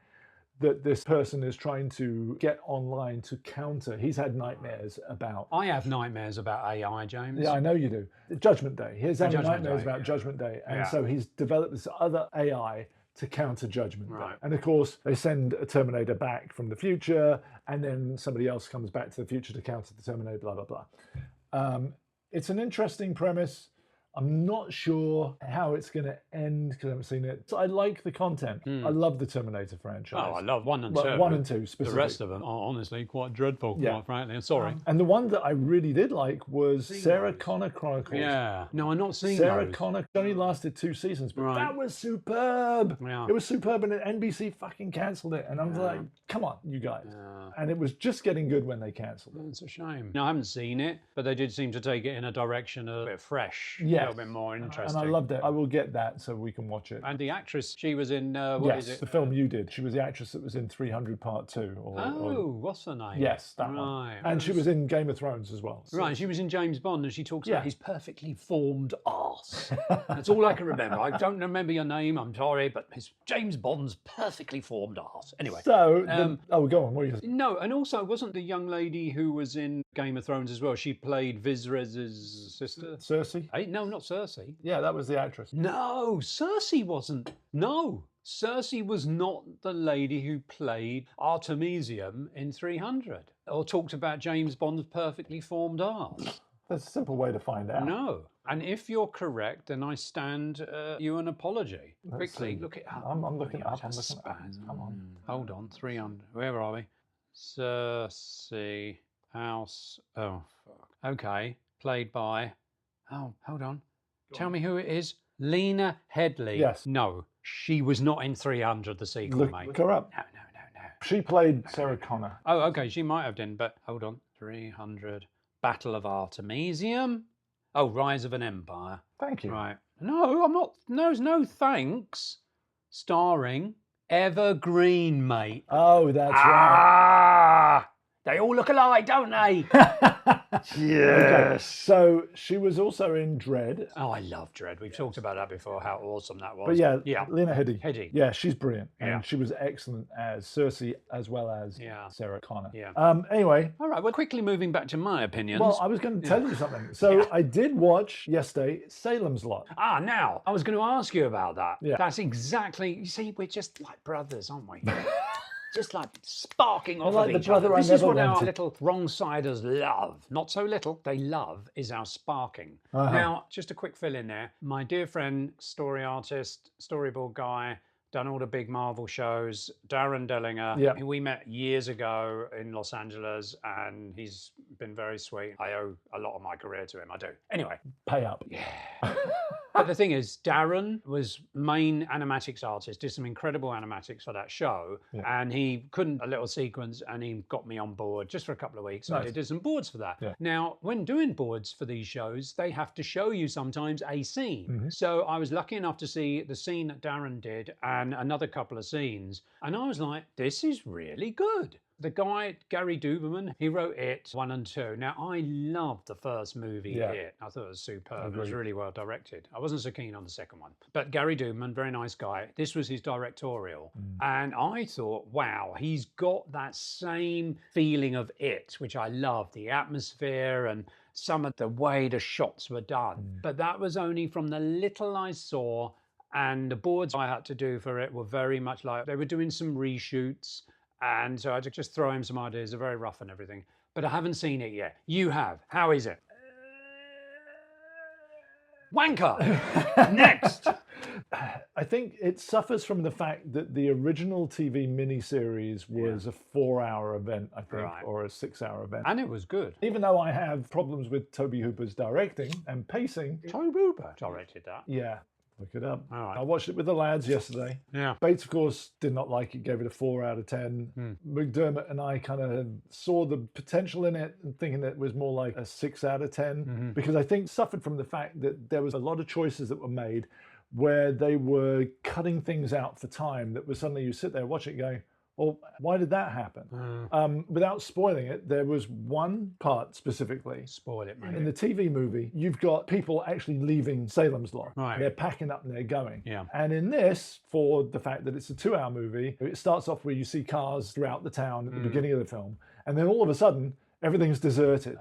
that this person is trying to get online to counter. He's had nightmares about. I have nightmares about AI, James. Yeah, I know you do. Judgment Day. He's having Judgment nightmares Day, about yeah. Judgment Day. And Yeah. so he's developed this other AI to counter Judgment Day. Right. And of course, they send a Terminator back from the future, and then somebody else comes back to the future to counter the Terminator, blah, blah, blah. It's an interesting premise. I'm not sure how it's going to end because I haven't seen it. So I like the content. I love the Terminator franchise. Oh, I love 1 and 2. Well, 1 and 2 The specifically. rest of them are honestly quite dreadful, Yeah. quite frankly. Sorry. And the one that I really did like was Sarah Connor Chronicles. Yeah. No, I've not seen Sarah those. Connor only lasted 2 seasons, but Right. that was superb. Yeah. It was superb, and NBC fucking cancelled it. And I'm like, come on, you guys. And it was just getting good when they cancelled it. It's a shame. No, I haven't seen it, but they did seem to take it in a direction a bit fresh, a Yes. little bit more interesting. And I loved it. I will get that so we can watch it. And the actress, she was in, what is Yes, it? the film you did. She was the actress that was in 300 Part 2. Oh, what's her name? Yes, that one. Right. And she was in Game of Thrones as well. So- Right, she was in James Bond, and she talks Yeah. about his perfectly formed arse. That's all I can remember. I don't remember your name, I'm sorry, but it's James Bond's perfectly formed arse. Anyway. So, oh, go on. What are you going to say? No, and also, wasn't the young lady who was in Game of Thrones as well? She played Viserys's sister. Cersei? Hey, no, not Cersei. Yeah, that was the actress. No, Cersei wasn't. No, Cersei was not the lady who played Artemisium in 300 or talked about James Bond's perfectly formed arse. That's a simple way to find out. No. And if you're correct, then I stand you an apology. Quickly, see. look it up. I'm looking Oh, up. I'm just looking up. spaz. Come on. Hold on, 300. Where are we? Cersei House. Oh, fuck. Okay. played by, oh, hold on. Tell me who it is. Lena Headey. Yes. No, she was not in 300, the sequel, mate. Look her up. No. She played Sarah Connor. Oh, okay, she might have done, but hold on. 300, Battle of Artemisium. Oh, Rise of an Empire. Thank you. Right. No, I'm not. No thanks. Starring Evergreen, mate. Oh, that's right. They all look alike, don't they? Okay. So she was also in Dread. Oh, I love Dread. We've talked about that before, how awesome that was. But yeah, Lena Headey. Headey. Yeah, she's brilliant. Yeah. And she was excellent as Cersei as well as Sarah Connor. Yeah. Anyway. All right, we're quickly moving back to my opinions. Well, I was going to tell you something. So I did watch yesterday Salem's Lot. Now, I was going to ask you about that. Yeah. That's exactly, you see, we're just like brothers, aren't we? Just like sparking off like of the each other. brother I This is never what our wanted. little wrong-siders love. Not so little, they love is our sparking. Uh-huh. Now, just a quick fill in there. My dear friend, story artist, storyboard guy, done all the big Marvel shows, Darren Dellinger, who we met years ago in Los Angeles, and he's been very sweet. I owe a lot of my career to him, I do. Anyway. Pay up. Yeah. But the thing is, Darren was main animatics artist, did some incredible animatics for that show, and he couldn't a little sequence, and he got me on board just for a couple of weeks. So I did some boards for that. Yeah. Now, when doing boards for these shows, they have to show you sometimes a scene. So I was lucky enough to see the scene that Darren did and another couple of scenes, and I was like, this is really good. The guy, Gary Duberman, he wrote It 1 and 2. Now, I loved the first movie, It. I thought it was superb. It was really well directed. I wasn't so keen on the second one. But Gary Duberman, very nice guy. This was his directorial. And I thought, wow, he's got that same feeling of It, which I love. The atmosphere and some of the way the shots were done. But that was only from the little I saw. And the boards I had to do for it were very much like, they were doing some reshoots. And so I had to just throw him some ideas. They're very rough and everything. But I haven't seen it yet. You have. How is it? Wanker! Next! I think it suffers from the fact that the original TV miniseries was a 4-hour event, I think, or a 6-hour event. And it was good. Even though I have problems with Toby Hooper's directing and pacing. Toby Hooper directed that? Yeah. Look it up. All right. I watched it with the lads yesterday. Yeah. Bates, of course, did not like it, gave it a 4 out of 10. McDermott and I kind of saw the potential in it and thinking that it was more like a 6 out of 10 because I think suffered from the fact that there was a lot of choices that were made where they were cutting things out for time that was suddenly you sit there watching it going, well, why did that happen? Without spoiling it, there was one part specifically. Spoil it, mate. In the TV movie, you've got people actually leaving Salem's Lot. Right. They're packing up and they're going. Yeah. And in this, for the fact that it's a 2-hour movie, it starts off where you see cars throughout the town at the beginning of the film. And then all of a sudden, everything's deserted.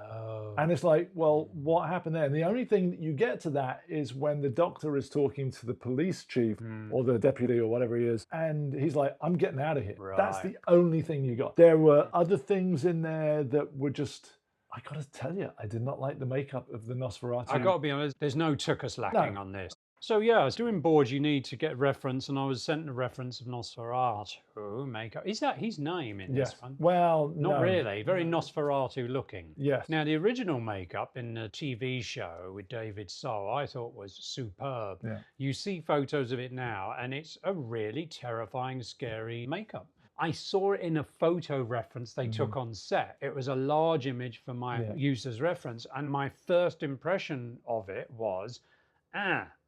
And it's like, well, what happened there? And the only thing that you get to that is when the doctor is talking to the police chief or the deputy or whatever he is. And he's like, I'm getting out of here. Right. That's the only thing you got. There were other things in there that were just, I got to tell you, I did not like the makeup of the Nosferatu. I got to be honest, there's no Tuckus lacking on this. So yeah, I was doing boards, you need to get reference, and I was sent a reference of Nosferatu makeup. Is that his name in this one? Well, Not really. Very Nosferatu looking. Yes. Now, the original makeup in the TV show with David Soul, I thought was superb. Yeah. You see photos of it now, and it's a really terrifying, scary makeup. I saw it in a photo reference they took on set. It was a large image for my use as reference, and my first impression of it was,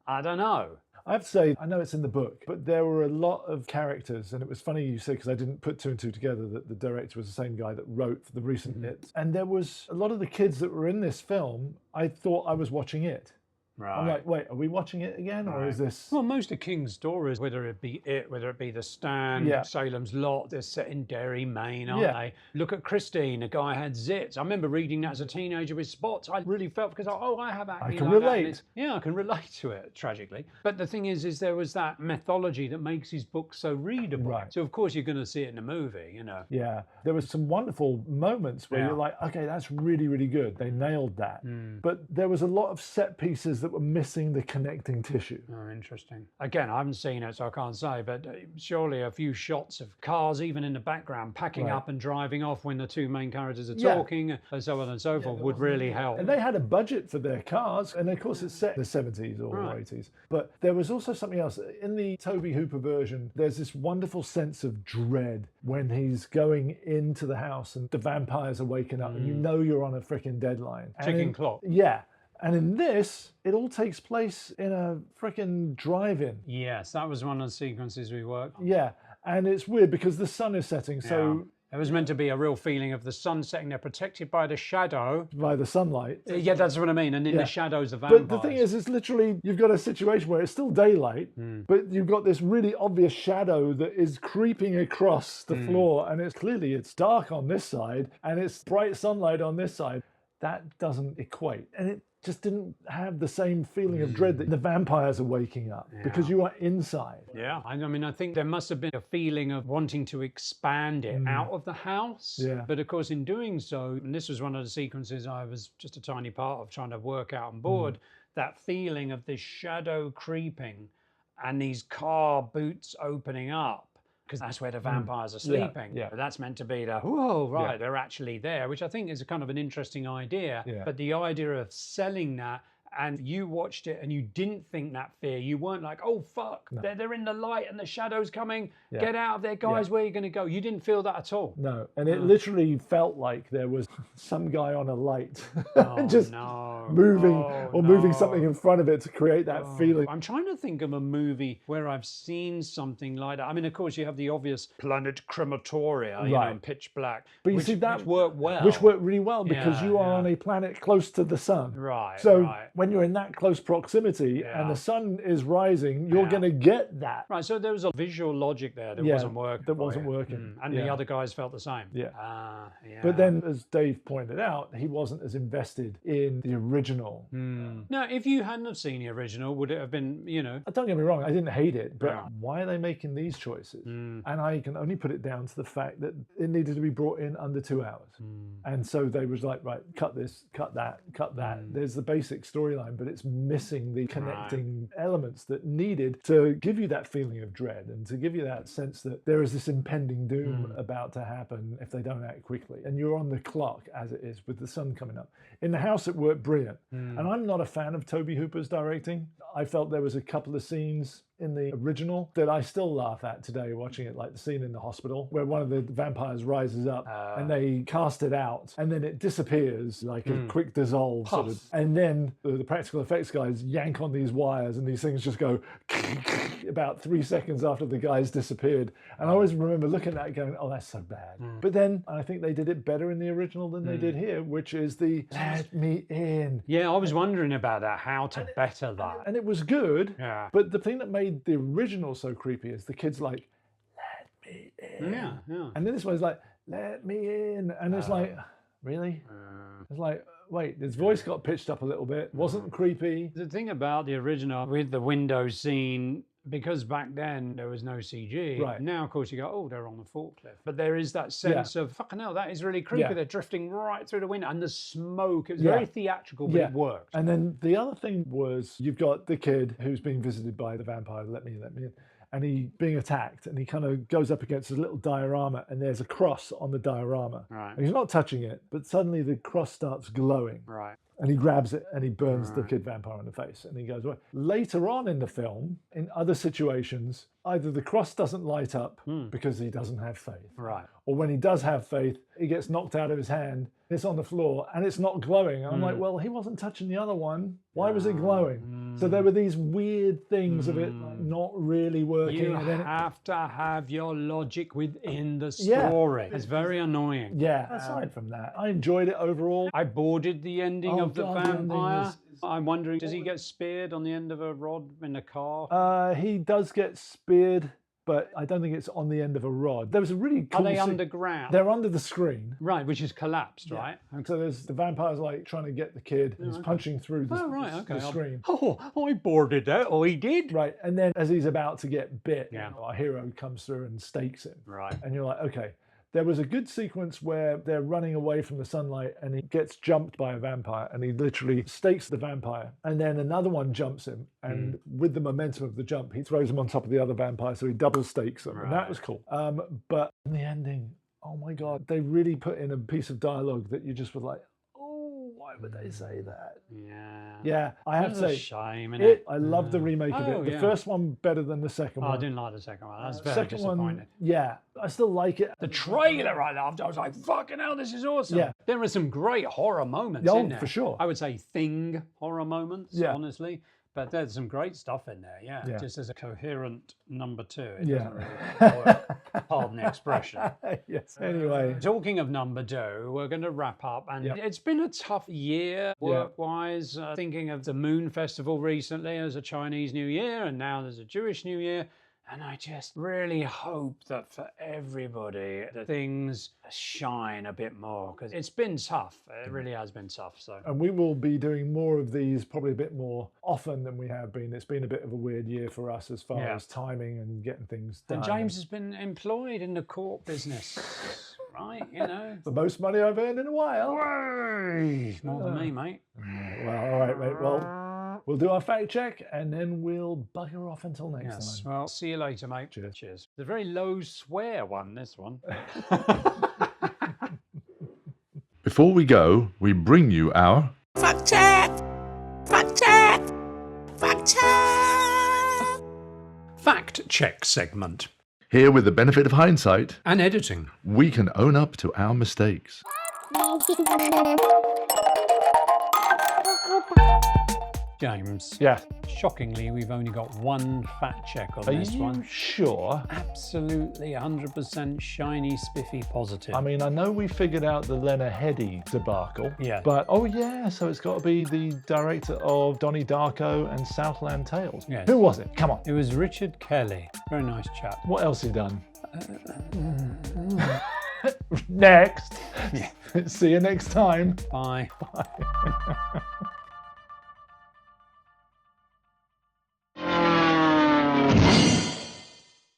I don't know. I have to say, I know it's in the book, but there were a lot of characters, and it was funny you said, because I didn't put 2 and 2 together, that the director was the same guy that wrote for the recent hits. And there was a lot of the kids that were in this film, I thought I was watching it. Right. I'm like, wait, are we watching it again, or is this... Well, most of King's stories, whether it be It, whether it be The Stand, Salem's Lot, they're set in Derry, Maine, aren't they? Look at Christine, a guy had zits. I remember reading that as a teenager with spots. I really felt, because, I have acne. I can like relate. Yeah, I can relate to it, tragically. But the thing is there was that mythology that makes his book so readable. Right. So, of course, you're going to see it in the movie, you know. Yeah, there was some wonderful moments where you're like, okay, that's really, really good. They nailed that. But there was a lot of set pieces that were missing the connecting tissue. Oh, interesting. Again, I haven't seen it, so I can't say, but surely a few shots of cars, even in the background, packing up and driving off when the two main characters are talking, and so on and so forth, would really help. And they had a budget for their cars, and of course it's set in the 70s or 80s. But there was also something else. In the Tobe Hooper version, there's this wonderful sense of dread when he's going into the house and the vampires are waking up, and you know you're on a freaking deadline. Ticking clock. Yeah. And in this, it all takes place in a freaking drive-in. Yes, that was one of the sequences we worked on. Yeah. And it's weird because the sun is setting, so... It was meant to be a real feeling of the sun setting. They're protected by the shadow. By the sunlight. Yeah, that's what I mean. And in the shadows of vampires. But the thing is, it's literally, you've got a situation where it's still daylight, but you've got this really obvious shadow that is creeping across the floor. And it's dark on this side, and it's bright sunlight on this side. That doesn't equate. And it just didn't have the same feeling of dread that the vampires are waking up because you are inside. Yeah, I mean, I think there must have been a feeling of wanting to expand it out of the house. Yeah. But of course, in doing so, and this was one of the sequences I was just a tiny part of trying to work out on board, that feeling of this shadow creeping and these car boots opening up. Because that's where the vampires are sleeping. Yeah. That's meant to be the, whoa, right, they're actually there, which I think is a kind of an interesting idea. Yeah. But the idea of selling that, and you watched it and you didn't think that fear. You weren't like, oh, fuck, they're in the light and the shadow's coming. Yeah. Get out of there, guys, where are you going to go? You didn't feel that at all. No, and it literally felt like there was some guy on a light just moving something in front of it to create that feeling. I'm trying to think of a movie where I've seen something like that. I mean, of course, you have the obvious Planet Crematoria, you know, in Pitch Black, but you which, see that which worked well. Which worked really well because you are on a planet close to the sun. Right. So when you're in that close proximity and the sun is rising, you're going to get that. Right. So there was a visual logic there that wasn't working. That wasn't working. And the other guys felt the same. Yeah. But then, as Dave pointed out, he wasn't as invested in the original. Now, if you hadn't have seen the original, would it have been, you know? Don't get me wrong, I didn't hate it, but why are they making these choices? And I can only put it down to the fact that it needed to be brought in under 2 hours. And so they was like, right, cut this, cut that, cut that. There's the basic storyline, but it's missing the connecting elements that needed to give you that feeling of dread and to give you that sense that there is this impending doom about to happen if they don't act quickly. And you're on the clock as it is with the sun coming up. In the house, it worked brilliant. And I'm not a fan of Tobe Hooper's directing. I felt there was a couple of scenes in the original that I still laugh at today watching it, like the scene in the hospital where one of the vampires rises up and they cast it out and then it disappears like a quick dissolve sort of. And then the practical effects guys yank on these wires and these things just go about 3 seconds after the guy's disappeared. And I always remember looking at that going, oh, that's so bad. But then I think they did it better in the original than they did here, which is the let me in. Yeah, I was wondering about that, how to better that. And it was good, Yeah. but the thing that made the original so creepy is the kid's like, let me in. Yeah. And then this one's like, let me in. And it's like, really? It's like, wait, his voice got pitched up a little bit. Wasn't creepy. The thing about the original with the window scene, because back then there was no CG. Right. Now, of course, you go, oh, they're on the forklift. But there is that sense of, fucking hell, that is really creepy. Yeah. They're drifting right through the window. And the smoke, it was very theatrical, but it worked. And then the other thing was you've got the kid who's being visited by the vampire, let me in. And he being attacked and he kind of goes up against a little diorama and there's a cross on the diorama. Right. And he's not touching it, but suddenly the cross starts glowing. Right. And he grabs it and he burns the kid vampire in the face and he goes away. Later on in the film, in other situations, either the cross doesn't light up because he doesn't have faith. Right. Or when he does have faith, he gets knocked out of his hand, it's on the floor and it's not glowing. And I'm like, well, he wasn't touching the other one. Why was it glowing? So there were these weird things of it like, not really working. You and then have to have your logic within the story. It's very annoying. Aside from that, I enjoyed it overall. I boarded the ending of the God, the ending vampire. is- I'm wondering, does he get speared on the end of a rod in a car? He does get speared, but I don't think it's on the end of a rod. There was a really cool Are they scene- underground? They're under the screen. Right, which is collapsed, right? And so there's the vampire's like trying to get the kid and he's punching through the, the screen. Oh, I boarded that. Oh, he did? Right, and then as he's about to get bit, Yeah. our hero comes through and stakes him. Right. And you're like, okay, There was a good sequence where they're running away from the sunlight and he gets jumped by a vampire and he literally stakes the vampire. And then another one jumps him. And with the momentum of the jump, he throws him on top of the other vampire. So he double stakes them. And that was cool. But in the ending, oh my God, they really put in a piece of dialogue that you just were like, oh, why would they say that? Yeah, I have to say, shame, isn't it? I love the remake of it. The first one better than the second one. I didn't like the second one. That's very disappointing. Yeah, I still like it. The trailer I loved. I was like, fucking hell, this is awesome. Yeah. There are some great horror moments in there. For sure. I would say Thing horror moments, honestly. But there's some great stuff in there, just as a coherent number 2. It doesn't really work. Pardon the expression. Yes. Anyway. Talking of number 2, we're going to wrap up. And it's been a tough year work-wise. Thinking of the Moon Festival recently as a Chinese New Year, and now there's a Jewish New Year. And I just really hope that for everybody, that things shine a bit more, because it's been tough. It really has been tough. So, and we will be doing more of these probably a bit more often than we have been. It's been a bit of a weird year for us as far as timing and getting things done. And James has been employed in the court business, right? You know, the most money I've earned in a while. Way more than me, mate. Well, all right, mate. Well, we'll do our fact check and then we'll bugger off until next time. Well, see you later, mate. Cheers. It's a very low swear one, this one. Before we go, we bring you our fact check. Fact check. Fact check. Fact check segment. Here, with the benefit of hindsight and editing, we can own up to our mistakes. James. Yeah. Shockingly, we've only got one fact check on this one. Are you sure? Absolutely 100% shiny, spiffy, positive. I mean, I know we figured out the Lena Headey debacle. Yeah. But, so it's got to be the director of Donnie Darko and Southland Tales. Yes. Who was it? Come on. It was Richard Kelly. Very nice chap. What else he done? Next. Yeah. See you next time. Bye. Bye.